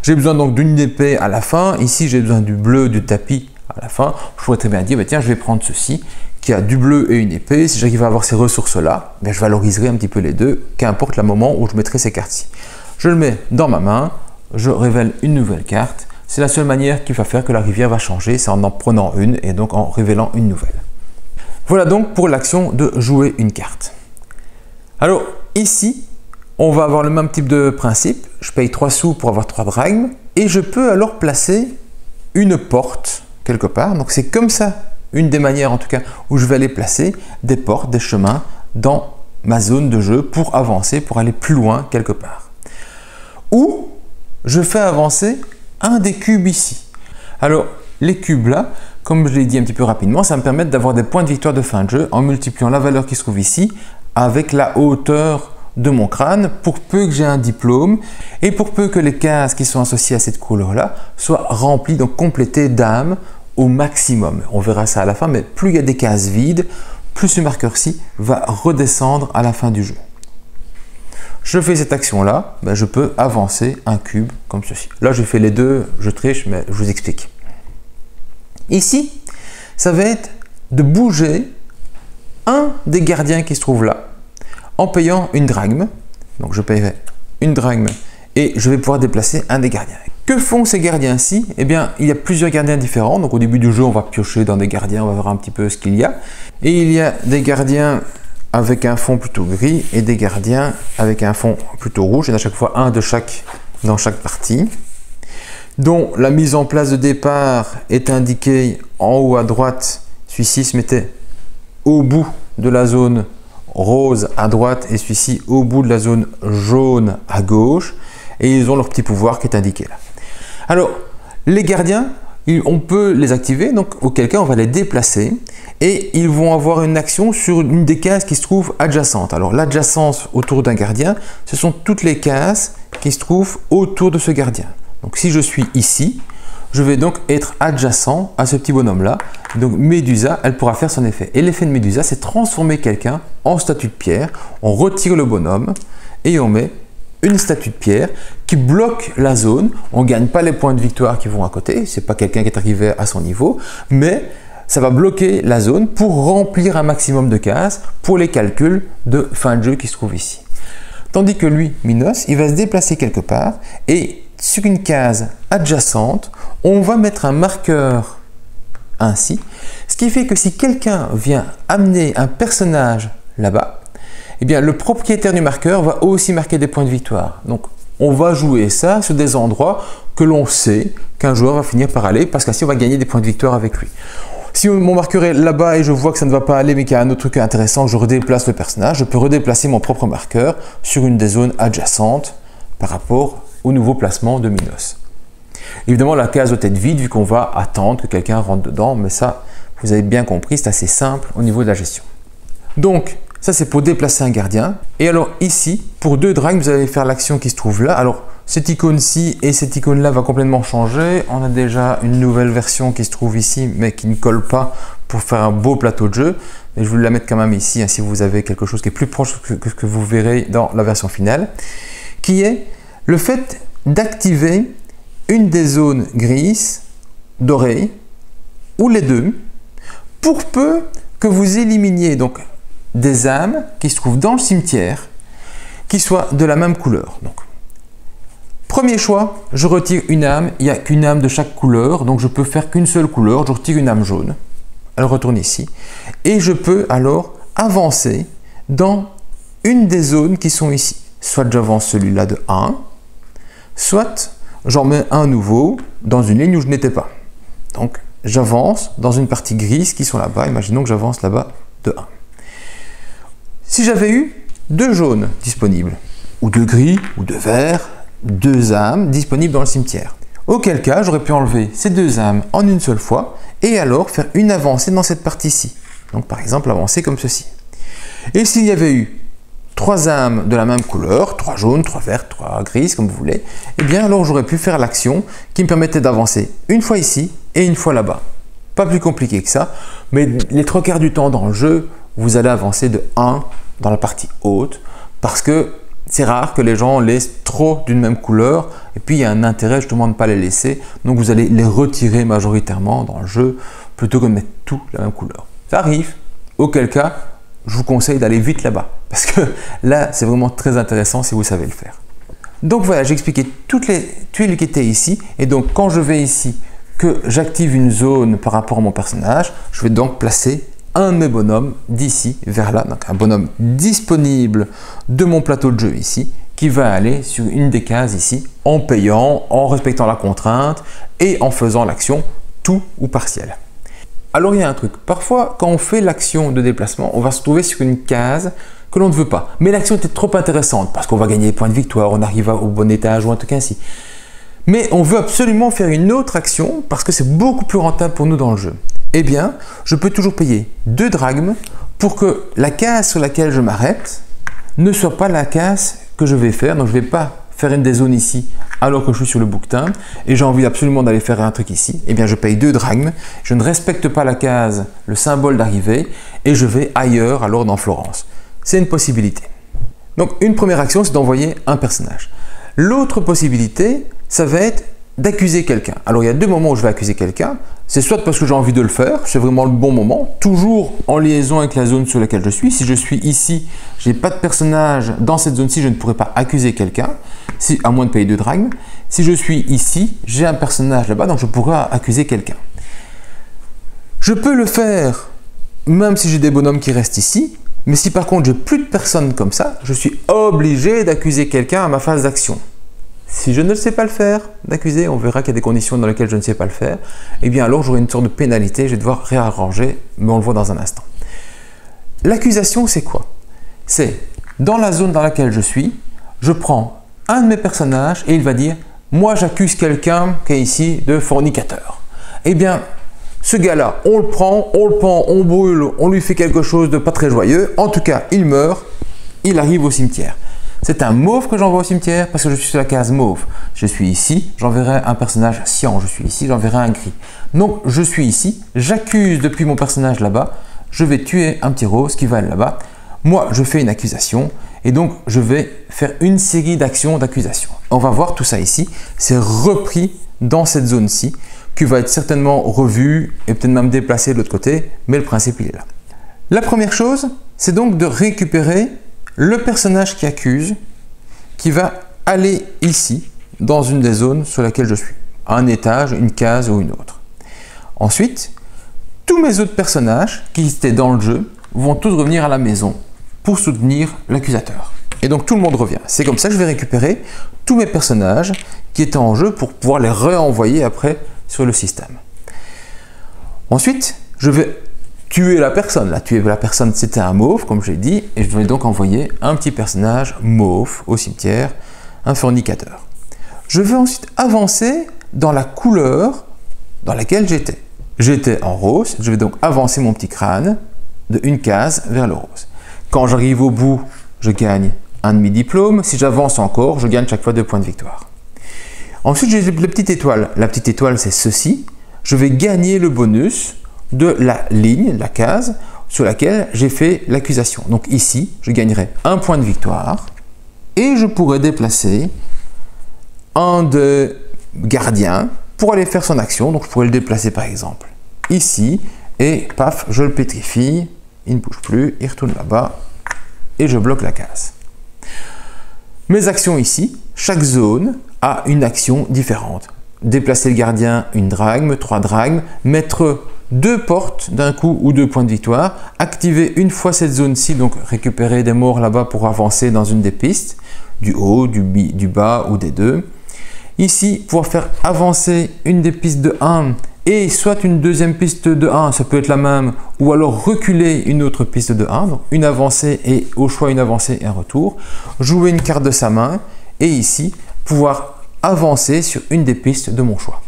J'ai besoin donc d'une épée à la fin, ici j'ai besoin du bleu du tapis à la fin. Je pourrais très bien dire, bah, tiens, je vais prendre ceci, qui a du bleu et une épée. Si j'arrive à avoir ces ressources-là, ben, je valoriserai un petit peu les deux, qu'importe le moment où je mettrai ces cartes-ci. Je le mets dans ma main, je révèle une nouvelle carte. C'est la seule manière qui va faire que la rivière va changer, c'est en prenant une et donc en révélant une nouvelle. Voilà donc pour l'action de jouer une carte. Alors ici, on va avoir le même type de principe. Je paye 3 sous pour avoir 3 drachmes et je peux alors placer une porte quelque part. Donc c'est comme ça, une des manières en tout cas, où je vais aller placer des portes, des chemins dans ma zone de jeu pour avancer, pour aller plus loin quelque part. Ou je fais avancer un des cubes ici. Alors, les cubes là, comme je l'ai dit un petit peu rapidement, ça me permet d'avoir des points de victoire de fin de jeu en multipliant la valeur qui se trouve ici avec la hauteur de mon crâne, pour peu que j'ai un diplôme et pour peu que les cases qui sont associées à cette couleur là soient remplies, donc complétées d'âmes au maximum. On verra ça à la fin, mais plus il y a des cases vides, plus ce marqueur-ci va redescendre à la fin du jeu. Je fais cette action-là, ben je peux avancer un cube comme ceci. Là, je fais les deux, je triche, mais je vous explique. Ici, ça va être de bouger un des gardiens qui se trouve là en payant une drachme. Donc, je paierai une drachme et je vais pouvoir déplacer un des gardiens. Que font ces gardiens-ci? Eh bien, il y a plusieurs gardiens différents. Donc, au début du jeu, on va piocher dans des gardiens, on va voir un petit peu ce qu'il y a. Et il y a des gardiens avec un fond plutôt gris et des gardiens avec un fond plutôt rouge. Il y en a à chaque fois un de chaque dans chaque partie, dont la mise en place de départ est indiquée en haut à droite. Celui-ci se mettait au bout de la zone rose à droite et celui-ci au bout de la zone jaune à gauche, et ils ont leur petit pouvoir qui est indiqué là. Alors, les gardiens, on peut les activer, donc auquel cas on va les déplacer et ils vont avoir une action sur une des cases qui se trouve adjacente. Alors l'adjacence autour d'un gardien, ce sont toutes les cases qui se trouvent autour de ce gardien. Donc si je suis ici, je vais donc être adjacent à ce petit bonhomme là. Donc Médusa, elle pourra faire son effet. Et l'effet de Médusa, c'est transformer quelqu'un en statue de pierre. On retire le bonhomme et on met une statue de pierre qui bloque la zone. On ne gagne pas les points de victoire qui vont à côté. Ce n'est pas quelqu'un qui est arrivé à son niveau, mais ça va bloquer la zone pour remplir un maximum de cases pour les calculs de fin de jeu qui se trouvent ici. Tandis que lui, Minos, il va se déplacer quelque part et sur une case adjacente, on va mettre un marqueur ainsi. Ce qui fait que si quelqu'un vient amener un personnage là-bas, eh bien, le propriétaire du marqueur va aussi marquer des points de victoire. Donc, on va jouer ça sur des endroits que l'on sait qu'un joueur va finir par aller parce qu'ainsi on va gagner des points de victoire avec lui. Si mon marqueur est là-bas et je vois que ça ne va pas aller mais qu'il y a un autre truc intéressant, je redéplace le personnage, je peux redéplacer mon propre marqueur sur une des zones adjacentes par rapport au nouveau placement de Minos. Évidemment, la case doit être vide vu qu'on va attendre que quelqu'un rentre dedans, mais ça, vous avez bien compris, c'est assez simple au niveau de la gestion. Donc, ça c'est pour déplacer un gardien. Et alors ici, pour 2 drachmes, vous allez faire l'action qui se trouve là. Alors, cette icône-ci et cette icône-là va complètement changer. On a déjà une nouvelle version qui se trouve ici, mais qui ne colle pas pour faire un beau plateau de jeu. Mais je vais la mettre quand même ici, hein, si vous avez quelque chose qui est plus proche que ce que vous verrez dans la version finale, qui est le fait d'activer une des zones grises d'oreille, ou les deux, pour peu que vous éliminiez donc des âmes qui se trouvent dans le cimetière, qui soient de la même couleur. Donc, premier choix, je retire une âme, il n'y a qu'une âme de chaque couleur, donc je peux faire qu'une seule couleur, je retire une âme jaune, elle retourne ici, et je peux alors avancer dans une des zones qui sont ici. Soit j'avance celui-là de 1, soit j'en mets un nouveau dans une ligne où je n'étais pas. Donc j'avance dans une partie grise qui sont là-bas, imaginons que j'avance là-bas de 1. Si j'avais eu 2 jaunes disponibles, ou 2 gris, ou 2 verts, 2 âmes disponibles dans le cimetière, auquel cas j'aurais pu enlever ces 2 âmes en une seule fois et alors faire une avancée dans cette partie-ci. Donc par exemple avancer comme ceci. Et s'il y avait eu 3 âmes de la même couleur, 3 jaunes, 3 verts, 3 grises, comme vous voulez, eh bien alors j'aurais pu faire l'action qui me permettait d'avancer une fois ici et une fois là-bas. Pas plus compliqué que ça, mais les 3/4 du temps dans le jeu, vous allez avancer de 1 dans la partie haute, parce que c'est rare que les gens laissent trop d'une même couleur, et puis il y a un intérêt justement de ne pas les laisser, donc vous allez les retirer majoritairement dans le jeu, plutôt que de mettre tout la même couleur. Ça arrive, auquel cas, je vous conseille d'aller vite là-bas, parce que là, c'est vraiment très intéressant si vous savez le faire. Donc voilà, j'ai expliqué toutes les tuiles qui étaient ici, et donc quand je vais ici, que j'active une zone par rapport à mon personnage, je vais donc placer un de mes bonhommes d'ici vers là, donc un bonhomme disponible de mon plateau de jeu ici, qui va aller sur une des cases ici, en payant, en respectant la contrainte, et en faisant l'action tout ou partiel. Alors il y a un truc, parfois quand on fait l'action de déplacement, on va se trouver sur une case que l'on ne veut pas. Mais l'action était trop intéressante parce qu'on va gagner des points de victoire, on arrive au bon étage ou un truc ainsi. Mais on veut absolument faire une autre action parce que c'est beaucoup plus rentable pour nous dans le jeu. Eh bien, je peux toujours payer 2 drachmes pour que la case sur laquelle je m'arrête ne soit pas la case que je vais faire. Donc je ne vais pas faire une des zones ici alors que je suis sur le bouquetin et j'ai envie absolument d'aller faire un truc ici. Eh bien, je paye 2 drachmes, je ne respecte pas la case, le symbole d'arrivée et je vais ailleurs, alors dans Florence. C'est une possibilité. Donc une première action, c'est d'envoyer un personnage. L'autre possibilité, ça va être d'accuser quelqu'un. Alors il y a 2 moments où je vais accuser quelqu'un. C'est soit parce que j'ai envie de le faire, c'est vraiment le bon moment, toujours en liaison avec la zone sur laquelle je suis. Si je suis ici, je n'ai pas de personnage dans cette zone-ci, je ne pourrais pas accuser quelqu'un, à moins de payer 2 drachmes. Si je suis ici, j'ai un personnage là-bas, donc je pourrais accuser quelqu'un. Je peux le faire même si j'ai des bonhommes qui restent ici, mais si par contre j'ai plus de personnes comme ça, je suis obligé d'accuser quelqu'un à ma phase d'action. Si je ne sais pas le faire, d'accuser, on verra qu'il y a des conditions dans lesquelles je ne sais pas le faire, et bien alors j'aurai une sorte de pénalité, je vais devoir réarranger, mais on le voit dans un instant. L'accusation, c'est quoi? C'est, dans la zone dans laquelle je suis, je prends un de mes personnages et il va dire « Moi, j'accuse quelqu'un qui est ici de fornicateur. » Eh bien, ce gars-là, on le prend, on le pend, on brûle, on lui fait quelque chose de pas très joyeux. En tout cas, il meurt, il arrive au cimetière. C'est un mauve que j'envoie au cimetière parce que je suis sur la case mauve. Je suis ici, j'enverrai un personnage cyan. Je suis ici, j'enverrai un gris. Donc, je suis ici, j'accuse depuis mon personnage là-bas. Je vais tuer un petit rose qui va aller là-bas. Moi, je fais une accusation et donc je vais faire une série d'actions d'accusation. On va voir tout ça ici. C'est repris dans cette zone-ci qui va être certainement revue et peut-être même déplacée de l'autre côté, mais le principe il est là. La première chose, c'est donc de récupérer le personnage qui accuse, qui va aller ici, dans une des zones sur laquelle je suis. Un étage, une case ou une autre. Ensuite, tous mes autres personnages qui étaient dans le jeu vont tous revenir à la maison pour soutenir l'accusateur. Et donc tout le monde revient. C'est comme ça que je vais récupérer tous mes personnages qui étaient en jeu pour pouvoir les renvoyer après sur le système. Ensuite, je vais tuer la personne. Là, tuer la personne, c'était un mauve, comme j'ai dit, et je vais donc envoyer un petit personnage mauve au cimetière, un fornicateur. Je vais ensuite avancer dans la couleur dans laquelle j'étais. J'étais en rose, je vais donc avancer mon petit crâne de une case vers le rose. Quand j'arrive au bout, je gagne un demi-diplôme. Si j'avance encore, je gagne chaque fois 2 points de victoire. Ensuite, j'ai la petite étoile. La petite étoile, c'est ceci. Je vais gagner le bonus de la ligne, la case, sur laquelle j'ai fait l'accusation. Donc ici, je gagnerai 1 point de victoire et je pourrai déplacer un des gardiens pour aller faire son action. Donc je pourrais le déplacer par exemple ici et paf, je le pétrifie, il ne bouge plus, il retourne là-bas et je bloque la case. Mes actions ici, chaque zone a une action différente. Déplacer le gardien, une drachme, 3 drachmes, mettre 2 portes d'un coup ou 2 points de victoire, activer une fois cette zone-ci, donc récupérer des morts là-bas pour avancer dans une des pistes, du haut, du bas ou des deux. Ici, pouvoir faire avancer une des pistes de 1 et soit une deuxième piste de 1, ça peut être la même, ou alors reculer une autre piste de 1, donc une avancée et au choix une avancée et un retour. Jouer une carte de sa main et ici, pouvoir avancer sur une des pistes de mon choix.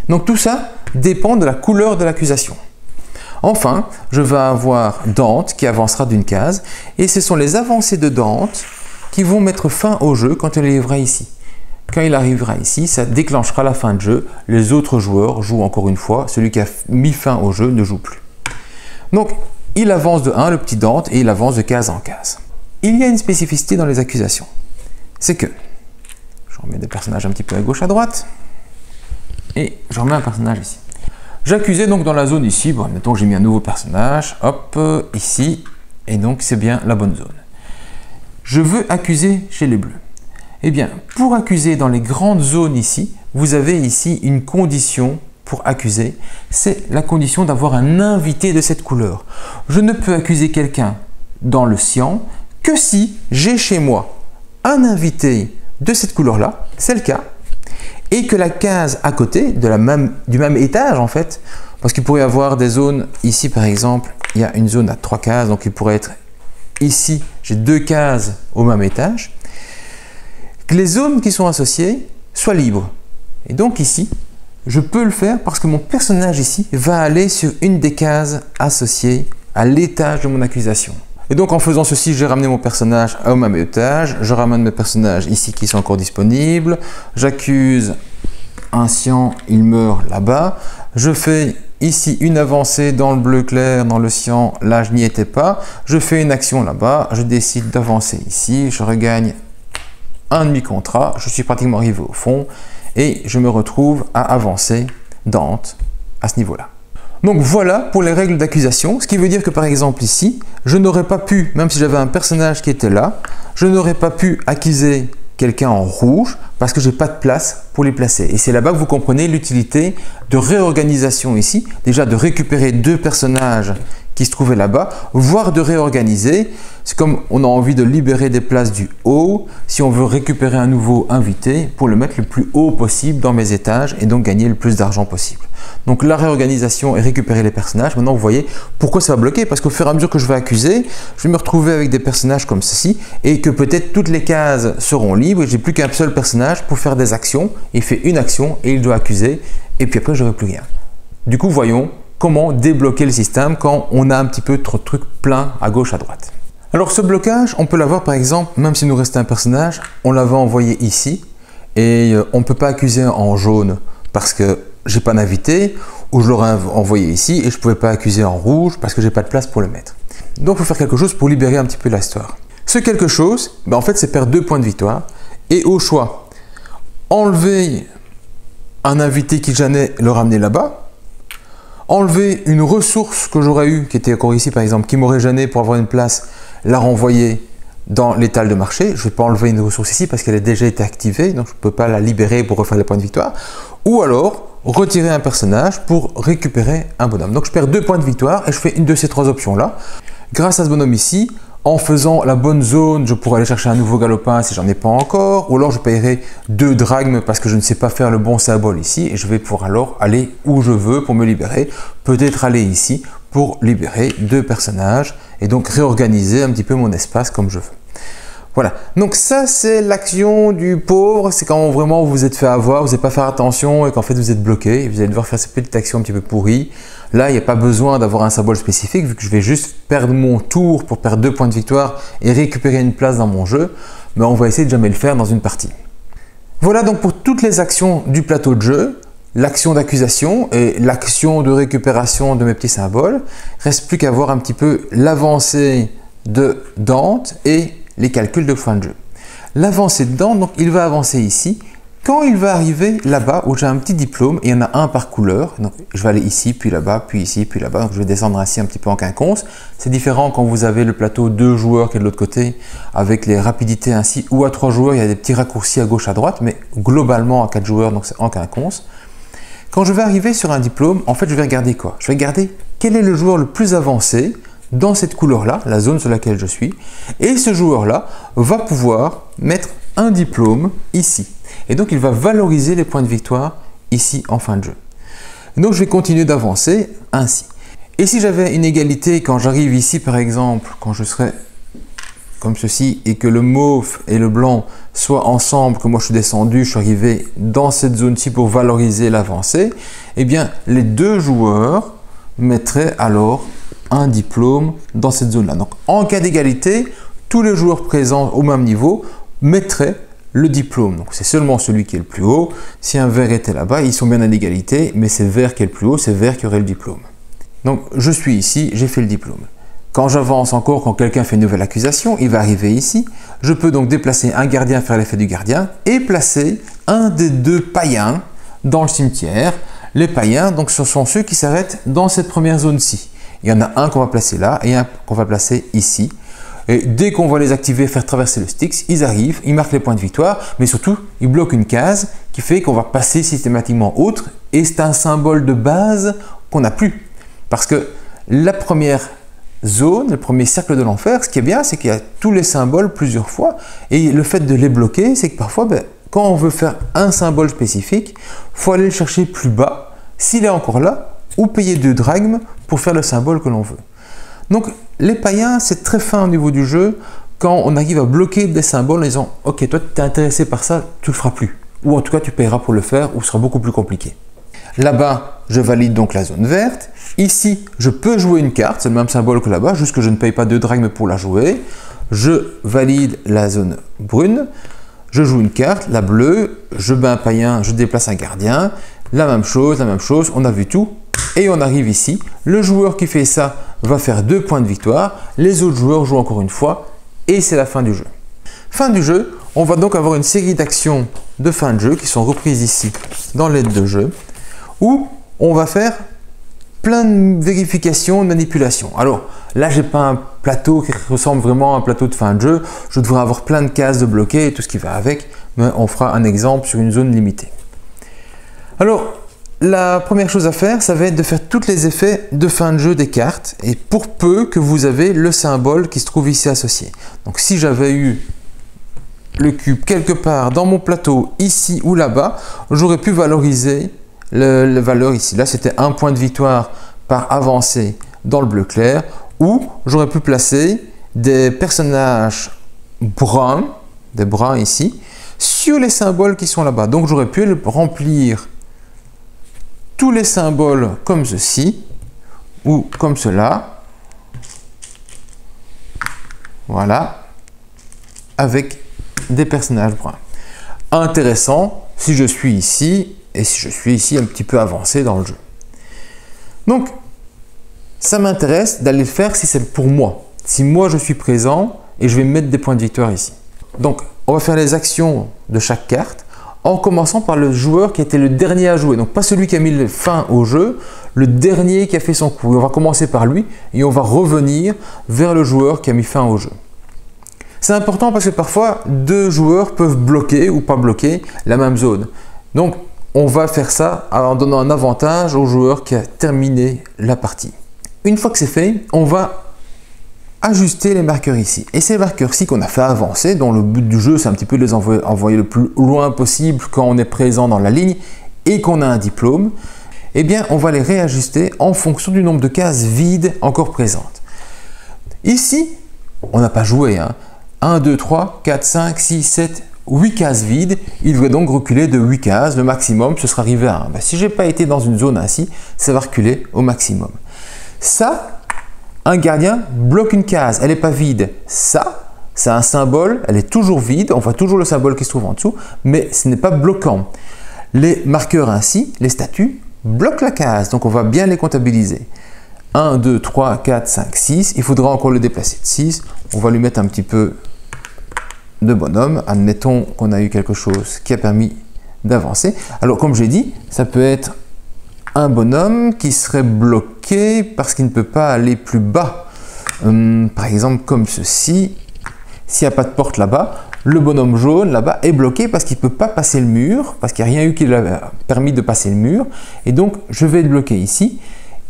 Donc tout ça dépend de la couleur de l'accusation. Enfin, je vais avoir Dante qui avancera d'une case et ce sont les avancées de Dante qui vont mettre fin au jeu quand il arrivera ici. Quand il arrivera ici, ça déclenchera la fin de jeu. Les autres joueurs jouent encore une fois. Celui qui a mis fin au jeu ne joue plus. Donc, il avance de 1, le petit Dante, et il avance de case en case. Il y a une spécificité dans les accusations. C'est que, je remets des personnages un petit peu à gauche, à droite, et je remets un personnage ici. J'accusais donc dans la zone ici, bon, mettons que j'ai mis un nouveau personnage, hop, ici, et donc c'est bien la bonne zone. Je veux accuser chez les bleus. Eh bien, pour accuser dans les grandes zones ici, vous avez ici une condition pour accuser, c'est la condition d'avoir un invité de cette couleur. Je ne peux accuser quelqu'un dans le cyan que si j'ai chez moi un invité de cette couleur-là, c'est le cas, et que la case à côté, du même étage en fait, parce qu'il pourrait y avoir des zones, ici par exemple, il y a une zone à 3 cases, donc il pourrait être ici, j'ai 2 cases au même étage, que les zones qui sont associées soient libres. Et donc ici, je peux le faire parce que mon personnage ici va aller sur une des cases associées à l'étage de mon accusation. Et donc en faisant ceci, j'ai ramené mon personnage au même étage, je ramène mes personnages ici qui sont encore disponibles, j'accuse un cyan, il meurt là-bas, je fais ici une avancée dans le bleu clair, dans le cyan, là je n'y étais pas, je fais une action là-bas, je décide d'avancer ici, je regagne un demi-contrat, je suis pratiquement arrivé au fond et je me retrouve à avancer Dante à ce niveau-là. Donc voilà pour les règles d'accusation, ce qui veut dire que par exemple ici, je n'aurais pas pu, même si j'avais un personnage qui était là, je n'aurais pas pu accuser quelqu'un en rouge parce que je n'ai pas de place pour les placer. Et c'est là-bas que vous comprenez l'utilité de réorganisation ici, déjà de récupérer 2 personnages qui se trouvaient là-bas, voire de réorganiser. C'est comme on a envie de libérer des places du haut, si on veut récupérer un nouveau invité pour le mettre le plus haut possible dans mes étages et donc gagner le plus d'argent possible. Donc la réorganisation et récupérer les personnages. Maintenant vous voyez pourquoi ça va bloquer, parce qu'au fur et à mesure que je vais accuser, je vais me retrouver avec des personnages comme ceci et que peut-être toutes les cases seront libres et j'ai plus qu'un seul personnage pour faire des actions. Il fait une action et il doit accuser et puis après je n'aurai plus rien. Du coup voyons comment débloquer le système quand on a un petit peu trop de trucs pleins à gauche à droite. Alors ce blocage, on peut l'avoir par exemple, même s'il nous reste un personnage, on l'avait envoyé ici et on ne peut pas accuser en jaune parce que j'ai pas d'invité, ou je l'aurais envoyé ici et je ne pouvais pas accuser en rouge parce que j'ai pas de place pour le mettre. Donc il faut faire quelque chose pour libérer un petit peu la histoire. Ce quelque chose, en fait c'est perdre 2 points de victoire et au choix, enlever un invité qui gênait, le ramener là-bas, enlever une ressource que j'aurais eue, qui était encore ici par exemple, qui m'aurait gêné pour avoir une place, la renvoyer dans l'étal de marché. Je ne vais pas enlever une ressource ici parce qu'elle a déjà été activée, donc je ne peux pas la libérer pour refaire les points de victoire. Ou alors, retirer un personnage pour récupérer un bonhomme. Donc je perds 2 points de victoire et je fais une de ces 3 options-là. Grâce à ce bonhomme ici, en faisant la bonne zone, je pourrais aller chercher un nouveau galopin si j'en ai pas encore, ou alors je paierai 2 drachmes parce que je ne sais pas faire le bon symbole ici et je vais pouvoir alors aller où je veux pour me libérer. Peut-être aller ici pour libérer 2 personnages et donc réorganiser un petit peu mon espace comme je veux. Voilà, donc ça c'est l'action du pauvre, c'est quand vraiment vous vous êtes fait avoir, vous n'avez pas fait attention et qu'en fait vous êtes bloqué et vous allez devoir faire cette petite action un petit peu pourrie. Là, il n'y a pas besoin d'avoir un symbole spécifique vu que je vais juste perdre mon tour pour perdre 2 points de victoire et récupérer une place dans mon jeu, mais on va essayer de jamais le faire dans une partie. Voilà donc pour toutes les actions du plateau de jeu, l'action d'accusation et l'action de récupération de mes petits symboles. Reste plus qu'à voir un petit peu l'avancée de Dante et les calculs de fin de jeu. L'avancée de Dante, donc il va avancer ici. Quand il va arriver là-bas où j'ai un petit diplôme, il y en a un par couleur, donc je vais aller ici, puis là-bas, puis ici, puis là-bas, donc je vais descendre ainsi un petit peu en quinconce. C'est différent quand vous avez le plateau 2 joueurs qui est de l'autre côté, avec les rapidités ainsi, ou à 3 joueurs, il y a des petits raccourcis à gauche, à droite, mais globalement à 4 joueurs, donc c'est en quinconce. Quand je vais arriver sur un diplôme, en fait, je vais regarder quoi? Je vais regarder quel est le joueur le plus avancé dans cette couleur-là, la zone sur laquelle je suis, et ce joueur-là va pouvoir mettre un diplôme ici. Et donc, il va valoriser les points de victoire ici en fin de jeu. Donc, je vais continuer d'avancer ainsi. Et si j'avais une égalité, quand j'arrive ici, par exemple, quand je serais comme ceci, et que le mauve et le blanc soient ensemble, que moi je suis descendu, je suis arrivé dans cette zone-ci pour valoriser l'avancée, eh bien, les deux joueurs mettraient alors un diplôme dans cette zone-là. Donc, en cas d'égalité, tous les joueurs présents au même niveau mettraient le diplôme. Donc, c'est seulement celui qui est le plus haut. Si un vert était là-bas, ils sont bien à l'égalité, mais c'est vert qui est le plus haut, c'est vert qui aurait le diplôme. Donc, je suis ici, j'ai fait le diplôme. Quand j'avance encore, quand quelqu'un fait une nouvelle accusation, il va arriver ici. Je peux donc déplacer un gardien, faire l'effet du gardien et placer un des deux païens dans le cimetière. Les païens, donc, ce sont ceux qui s'arrêtent dans cette première zone-ci. Il y en a un qu'on va placer là et un qu'on va placer ici. Et dès qu'on va les activer, faire traverser le Styx, ils arrivent, ils marquent les points de victoire, mais surtout, ils bloquent une case qui fait qu'on va passer systématiquement outre. Et c'est un symbole de base qu'on n'a plus. Parce que la première zone, le premier cercle de l'enfer, ce qui est bien, c'est qu'il y a tous les symboles plusieurs fois. Et le fait de les bloquer, c'est que parfois, quand on veut faire un symbole spécifique, il faut aller le chercher plus bas, s'il est encore là, ou payer 2 drachmes pour faire le symbole que l'on veut. Donc, les païens, c'est très fin au niveau du jeu quand on arrive à bloquer des symboles en disant « Ok, toi, tu es intéressé par ça, tu ne le feras plus. » Ou en tout cas, tu paieras pour le faire ou ce sera beaucoup plus compliqué. Là-bas, je valide donc la zone verte. Ici, je peux jouer une carte, c'est le même symbole que là-bas, juste que je ne paye pas 2 drachmes pour la jouer. Je valide la zone brune. Je joue une carte, la bleue, je bats un païen, je déplace un gardien. La même chose, on a vu tout. Et on arrive ici. Le joueur qui fait ça va faire 2 points de victoire. Les autres joueurs jouent encore une fois. Et c'est la fin du jeu. Fin du jeu, on va donc avoir une série d'actions de fin de jeu qui sont reprises ici dans l'aide de jeu, où on va faire plein de vérifications, de manipulations. Alors là, j'ai pas un plateau qui ressemble vraiment à un plateau de fin de jeu. Je devrais avoir plein de cases de bloquées et tout ce qui va avec, mais on fera un exemple sur une zone limitée. Alors, la première chose à faire, ça va être de faire tous les effets de fin de jeu des cartes, et pour peu que vous avez le symbole qui se trouve ici associé. Donc si j'avais eu le cube quelque part dans mon plateau, ici ou là-bas, j'aurais pu valoriser la valeur ici. Là, c'était 1 point de victoire par avancée dans le bleu clair, ou j'aurais pu placer des personnages bruns, des bruns ici, sur les symboles qui sont là-bas. Donc j'aurais pu remplir tous les symboles comme ceci, ou comme cela, voilà, avec des personnages bruns. Intéressant si je suis ici, et si je suis ici un petit peu avancé dans le jeu. Donc, ça m'intéresse d'aller le faire si c'est pour moi. Si moi je suis présent et je vais mettre des points de victoire ici. Donc, on va faire les actions de chaque carte en commençant par le joueur qui était le dernier à jouer. Donc, pas celui qui a mis fin au jeu, le dernier qui a fait son coup. Et on va commencer par lui et on va revenir vers le joueur qui a mis fin au jeu. C'est important parce que parfois, 2 joueurs peuvent bloquer ou pas bloquer la même zone. Donc, on va faire ça en donnant un avantage au joueur qui a terminé la partie. Une fois que c'est fait, on va ajuster les marqueurs ici. Et ces marqueurs-ci qu'on a fait avancer, dont le but du jeu, c'est un petit peu de les envoyer le plus loin possible quand on est présent dans la ligne et qu'on a un diplôme, eh bien, on va les réajuster en fonction du nombre de cases vides encore présentes. Ici, on n'a pas joué. 1, 2, 3, 4, 5, 6, 7, 8 cases vides. Il devrait donc reculer de 8 cases. Le maximum, ce sera arrivé à 1. Si je n'ai pas été dans une zone ainsi, ça va reculer au maximum. Ça, un gardien bloque une case, elle n'est pas vide. Ça, c'est un symbole, elle est toujours vide, on voit toujours le symbole qui se trouve en dessous, mais ce n'est pas bloquant. Les marqueurs ainsi, les statues, bloquent la case, donc on va bien les comptabiliser. 1, 2, 3, 4, 5, 6, il faudra encore le déplacer de 6. On va lui mettre un petit peu de bonhomme. Admettons qu'on a eu quelque chose qui a permis d'avancer. Alors comme j'ai dit, ça peut être un bonhomme qui serait bloqué parce qu'il ne peut pas aller plus bas. Par exemple comme ceci, s'il n'y a pas de porte là-bas, le bonhomme jaune là-bas est bloqué parce qu'il ne peut pas passer le mur, parce qu'il n'y a rien eu qui lui a permis de passer le mur, et donc je vais le bloquer ici.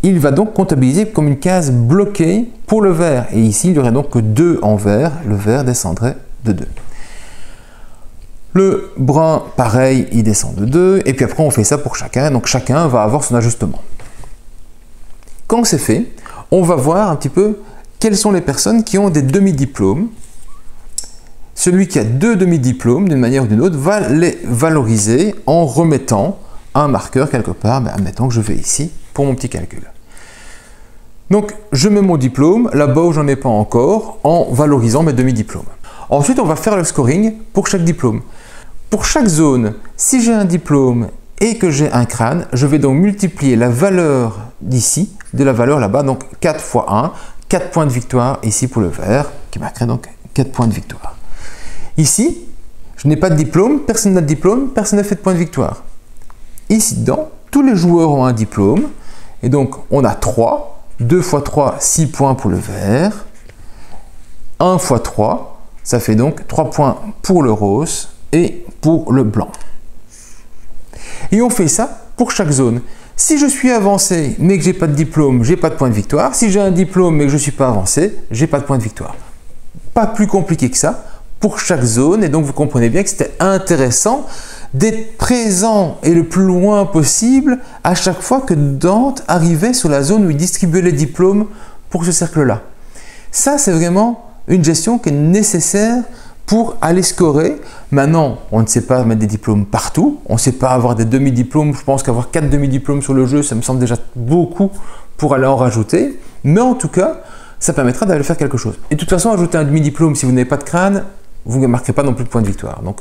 Il va donc comptabiliser comme une case bloquée pour le vert, et ici il n'y aurait donc que 2 en vert, le vert descendrait de 2. Le brun, pareil, il descend de 2, et puis après on fait ça pour chacun, donc chacun va avoir son ajustement. Quand c'est fait, on va voir un petit peu quelles sont les personnes qui ont des demi-diplômes. Celui qui a 2 demi-diplômes, d'une manière ou d'une autre, va les valoriser en remettant un marqueur quelque part. Admettons que je vais ici pour mon petit calcul. Donc, je mets mon diplôme là-bas où j'en ai pas encore en valorisant mes demi-diplômes. Ensuite, on va faire le scoring pour chaque diplôme. Pour chaque zone, si j'ai un diplôme et que j'ai un crâne, je vais donc multiplier la valeur d'ici de la valeur là-bas, donc 4 fois 1, 4 points de victoire ici pour le vert, qui marquerait donc 4 points de victoire. Ici, je n'ai pas de diplôme, personne n'a de diplôme, personne n'a fait de point de victoire. Ici dedans, tous les joueurs ont un diplôme, et donc on a 3, 2 fois 3, 6 points pour le vert, 1 fois 3, ça fait donc 3 points pour le rose et pour le blanc. Et on fait ça pour chaque zone. Si je suis avancé mais que j'ai pas de diplôme, j'ai pas de point de victoire. Si j'ai un diplôme mais que je ne suis pas avancé, j'ai pas de point de victoire. Pas plus compliqué que ça pour chaque zone, et donc vous comprenez bien que c'était intéressant d'être présent et le plus loin possible à chaque fois que Dante arrivait sur la zone où il distribuait les diplômes pour ce cercle-là. Ça, c'est vraiment une gestion qui est nécessaire pour aller scorer. Maintenant, on ne sait pas mettre des diplômes partout, on ne sait pas avoir des demi-diplômes. Je pense qu'avoir 4 demi-diplômes sur le jeu, ça me semble déjà beaucoup pour aller en rajouter, mais en tout cas, ça permettra d'aller faire quelque chose. Et de toute façon, ajouter un demi-diplôme si vous n'avez pas de crâne, vous ne marquerez pas non plus de point de victoire. Donc,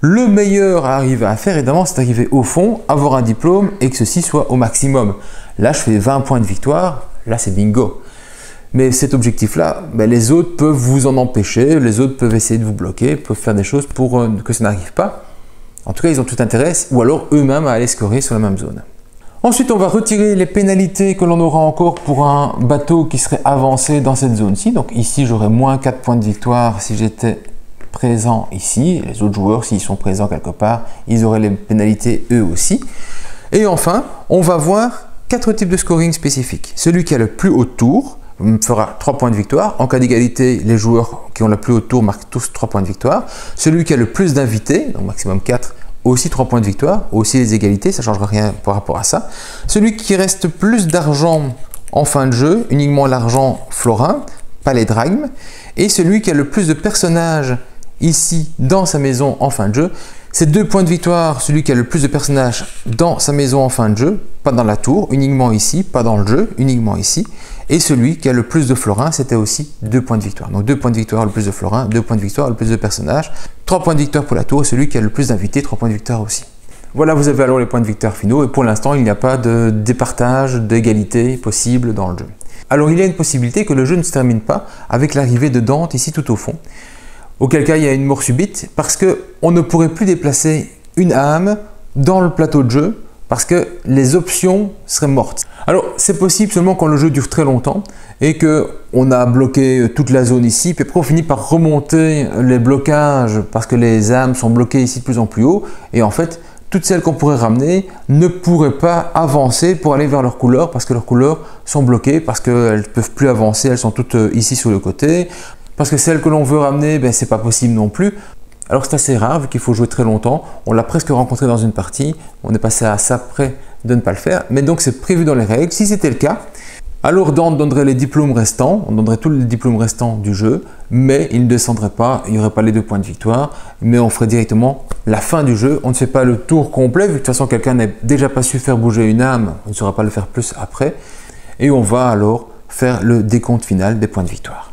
le meilleur à arriver à faire, évidemment, c'est d'arriver au fond, avoir un diplôme et que ceci soit au maximum. Là, je fais 20 points de victoire, là, c'est bingo. Mais cet objectif-là, les autres peuvent vous en empêcher, les autres peuvent essayer de vous bloquer, peuvent faire des choses pour que ça n'arrive pas. En tout cas, ils ont tout intérêt, ou alors eux-mêmes à aller scorer sur la même zone. Ensuite, on va retirer les pénalités que l'on aura encore pour un bateau qui serait avancé dans cette zone-ci. Donc ici, j'aurais moins 4 points de victoire si j'étais présent ici. Les autres joueurs, s'ils sont présents quelque part, ils auraient les pénalités eux aussi. Et enfin, on va voir 4 types de scoring spécifiques. Celui qui a le plus haut tour fera 3 points de victoire. En cas d'égalité, les joueurs qui ont le plus haut tour marquent tous 3 points de victoire. Celui qui a le plus d'invités, donc maximum 4, aussi 3 points de victoire. Aussi les égalités, ça ne changera rien par rapport à ça. Celui qui reste plus d'argent en fin de jeu, uniquement l'argent florin, pas les drachmes. Et celui qui a le plus de personnages ici dans sa maison en fin de jeu, c'est 2 points de victoire, celui qui a le plus de personnages dans sa maison en fin de jeu, pas dans la tour, uniquement ici, pas dans le jeu, uniquement ici. Et celui qui a le plus de florins, c'était aussi 2 points de victoire. Donc 2 points de victoire, le plus de florins, 2 points de victoire, le plus de personnages, 3 points de victoire pour la tour, et celui qui a le plus d'invités, 3 points de victoire aussi. Voilà, vous avez alors les points de victoire finaux, et pour l'instant, il n'y a pas de départage, d'égalité possible dans le jeu. Alors il y a une possibilité que le jeu ne se termine pas avec l'arrivée de Dante ici tout au fond. Auquel cas il y a une mort subite parce qu'on ne pourrait plus déplacer une âme dans le plateau de jeu parce que les options seraient mortes. Alors c'est possible seulement quand le jeu dure très longtemps et qu'on a bloqué toute la zone ici, puis après on finit par remonter les blocages parce que les âmes sont bloquées ici de plus en plus haut, et en fait toutes celles qu'on pourrait ramener ne pourraient pas avancer pour aller vers leurs couleurs parce que leurs couleurs sont bloquées, parce qu'elles ne peuvent plus avancer, elles sont toutes ici sur le côté. Parce que celle que l'on veut ramener, c'est pas possible non plus. Alors c'est assez rare vu qu'il faut jouer très longtemps. On l'a presque rencontré dans une partie. On est passé à ça près de ne pas le faire. Mais donc c'est prévu dans les règles. Si c'était le cas, alors Dante donnerait les diplômes restants. On donnerait tous les diplômes restants du jeu. Mais il ne descendrait pas. Il n'y aurait pas les 2 points de victoire. Mais on ferait directement la fin du jeu. On ne fait pas le tour complet. Vu que de toute façon quelqu'un n'a déjà pas su faire bouger une âme, on ne saura pas le faire plus après. Et on va alors faire le décompte final des points de victoire.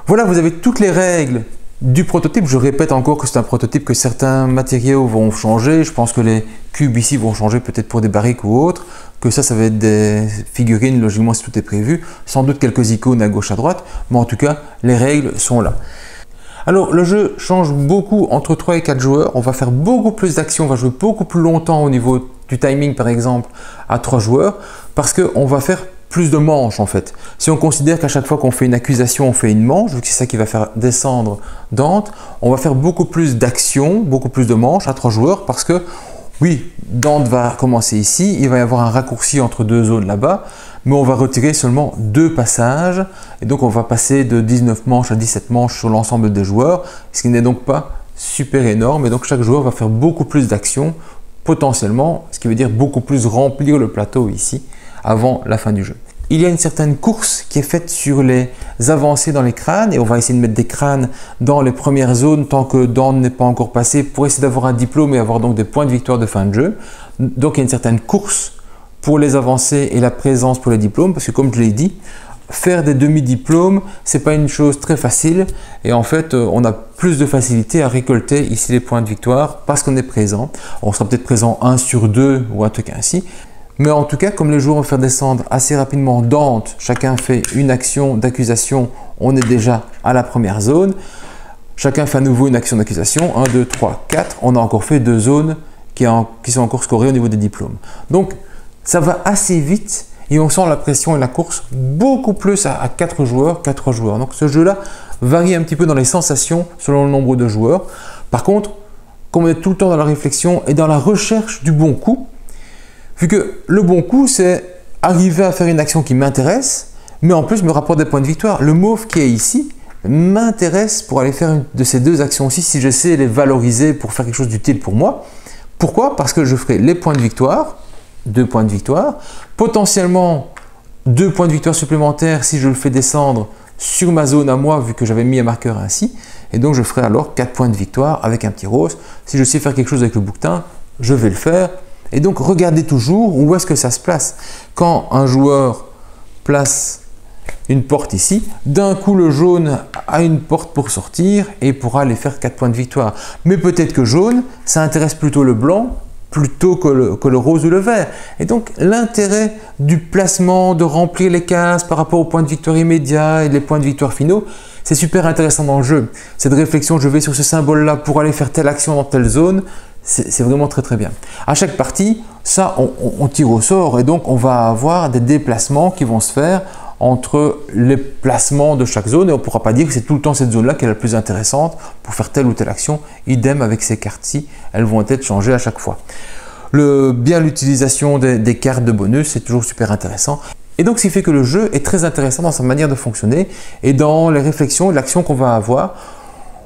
Voilà, vous avez toutes les règles du prototype. Je répète encore que c'est un prototype, que certains matériaux vont changer. Je pense que les cubes ici vont changer peut-être pour des barriques ou autres. Que ça va être des figurines, logiquement si tout est prévu. Sans doute quelques icônes à gauche à droite. Mais en tout cas, les règles sont là. Alors le jeu change beaucoup entre 3 et 4 joueurs, on va faire beaucoup plus d'actions, on va jouer beaucoup plus longtemps au niveau du timing par exemple à 3 joueurs parce qu'on va faire plus de manches en fait. Si on considère qu'à chaque fois qu'on fait une accusation, on fait une manche, vu que c'est ça qui va faire descendre Dante, on va faire beaucoup plus d'actions, beaucoup plus de manches à 3 joueurs parce que oui, Dante va commencer ici, il va y avoir un raccourci entre 2 zones là-bas, mais on va retirer seulement 2 passages et donc on va passer de 19 manches à 17 manches sur l'ensemble des joueurs, ce qui n'est donc pas super énorme et donc chaque joueur va faire beaucoup plus d'actions potentiellement, ce qui veut dire beaucoup plus remplir le plateau ici avant la fin du jeu. Il y a une certaine course qui est faite sur les avancées dans les crânes et on va essayer de mettre des crânes dans les premières zones tant que Dante n'est pas encore passé pour essayer d'avoir un diplôme et avoir donc des points de victoire de fin de jeu. Donc il y a une certaine course pour les avancées et la présence pour les diplômes parce que comme je l'ai dit, faire des demi-diplômes, c'est pas une chose très facile et en fait on a plus de facilité à récolter ici les points de victoire parce qu'on est présent. On sera peut-être présent 1 sur 2 ou un truc ainsi. Mais en tout cas, comme les joueurs vont faire descendre assez rapidement Dante, chacun fait une action d'accusation, on est déjà à la première zone. Chacun fait à nouveau une action d'accusation, 1, 2, 3, 4. On a encore fait 2 zones qui sont encore scorées au niveau des diplômes. Donc, ça va assez vite et on sent la pression et la course beaucoup plus à 4 joueurs qu'à 3 joueurs. Donc, ce jeu-là varie un petit peu dans les sensations selon le nombre de joueurs. Par contre, comme on est tout le temps dans la réflexion et dans la recherche du bon coup, vu que le bon coup, c'est arriver à faire une action qui m'intéresse, mais en plus me rapporte des points de victoire. Le mauve qui est ici m'intéresse pour aller faire une de ces 2 actions-ci si je sais les valoriser pour faire quelque chose d'utile pour moi. Pourquoi? Parce que je ferai les points de victoire, 2 points de victoire, potentiellement 2 points de victoire supplémentaires si je le fais descendre sur ma zone à moi, vu que j'avais mis un marqueur ainsi. Et donc, je ferai alors 4 points de victoire avec un petit rose. Si je sais faire quelque chose avec le bouquetin, je vais le faire. Et donc, regardez toujours où est-ce que ça se place. Quand un joueur place une porte ici, d'un coup, le jaune a une porte pour sortir et pourra aller faire 4 points de victoire. Mais peut-être que jaune, ça intéresse plutôt le blanc plutôt que le rose ou le vert. Et donc, l'intérêt du placement, de remplir les cases par rapport aux points de victoire immédiats et les points de victoire finaux, c'est super intéressant dans le jeu. Cette réflexion, je vais sur ce symbole-là pour aller faire telle action dans telle zone, c'est vraiment très très bien. À chaque partie, ça, on tire au sort et donc on va avoir des déplacements qui vont se faire entre les placements de chaque zone et on ne pourra pas dire que c'est tout le temps cette zone-là qui est la plus intéressante pour faire telle ou telle action. Idem avec ces cartes-ci, elles vont être changées à chaque fois. L'utilisation des cartes de bonus, c'est toujours super intéressant. Et donc, ce qui fait que le jeu est très intéressant dans sa manière de fonctionner et dans les réflexions et l'action qu'on va avoir.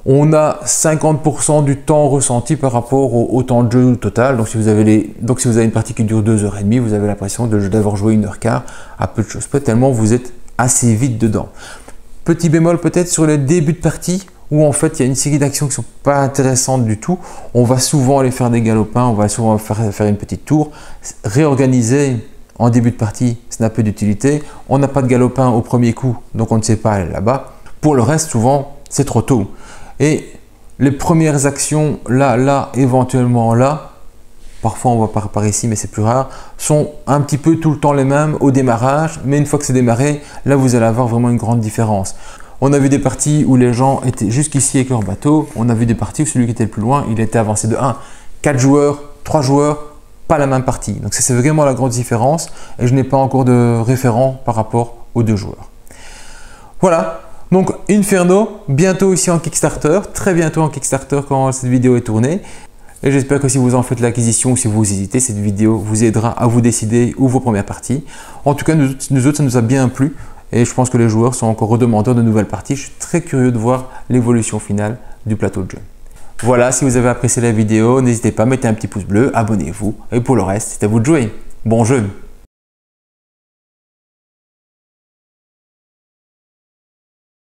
On a 50% du temps ressenti par rapport au temps de jeu total. Donc si vous avez une partie qui dure 2h30, vous avez l'impression d'avoir joué 1h15 à peu de choses près, tellement vous êtes assez vite dedans. Petit bémol peut-être sur le début de partie, où en fait il y a une série d'actions qui ne sont pas intéressantes du tout. On va souvent aller faire des galopins, on va souvent faire une petite tour. Réorganiser en début de partie, ça n'a peu d'utilité. On n'a pas de galopin au premier coup, donc on ne sait pas aller là-bas. Pour le reste, souvent, c'est trop tôt. Et les premières actions, là, éventuellement là, parfois on voit par ici, mais c'est plus rare, sont un petit peu tout le temps les mêmes au démarrage, mais une fois que c'est démarré, là vous allez avoir vraiment une grande différence. On a vu des parties où les gens étaient jusqu'ici avec leur bateau, on a vu des parties où celui qui était le plus loin, il était avancé de 1, 4 joueurs, 3 joueurs, pas la même partie. Donc c'est vraiment la grande différence et je n'ai pas encore de référent par rapport aux 2 joueurs. Voilà. Donc Inferno, bientôt ici en Kickstarter, très bientôt en Kickstarter quand cette vidéo est tournée. Et j'espère que si vous en faites l'acquisition ou si vous hésitez, cette vidéo vous aidera à vous décider ou vos premières parties. En tout cas, nous autres, ça nous a bien plu et je pense que les joueurs sont encore redemandeurs de nouvelles parties. Je suis très curieux de voir l'évolution finale du plateau de jeu. Voilà, si vous avez apprécié la vidéo, n'hésitez pas à mettre un petit pouce bleu, abonnez-vous et pour le reste, c'est à vous de jouer. Bon jeu!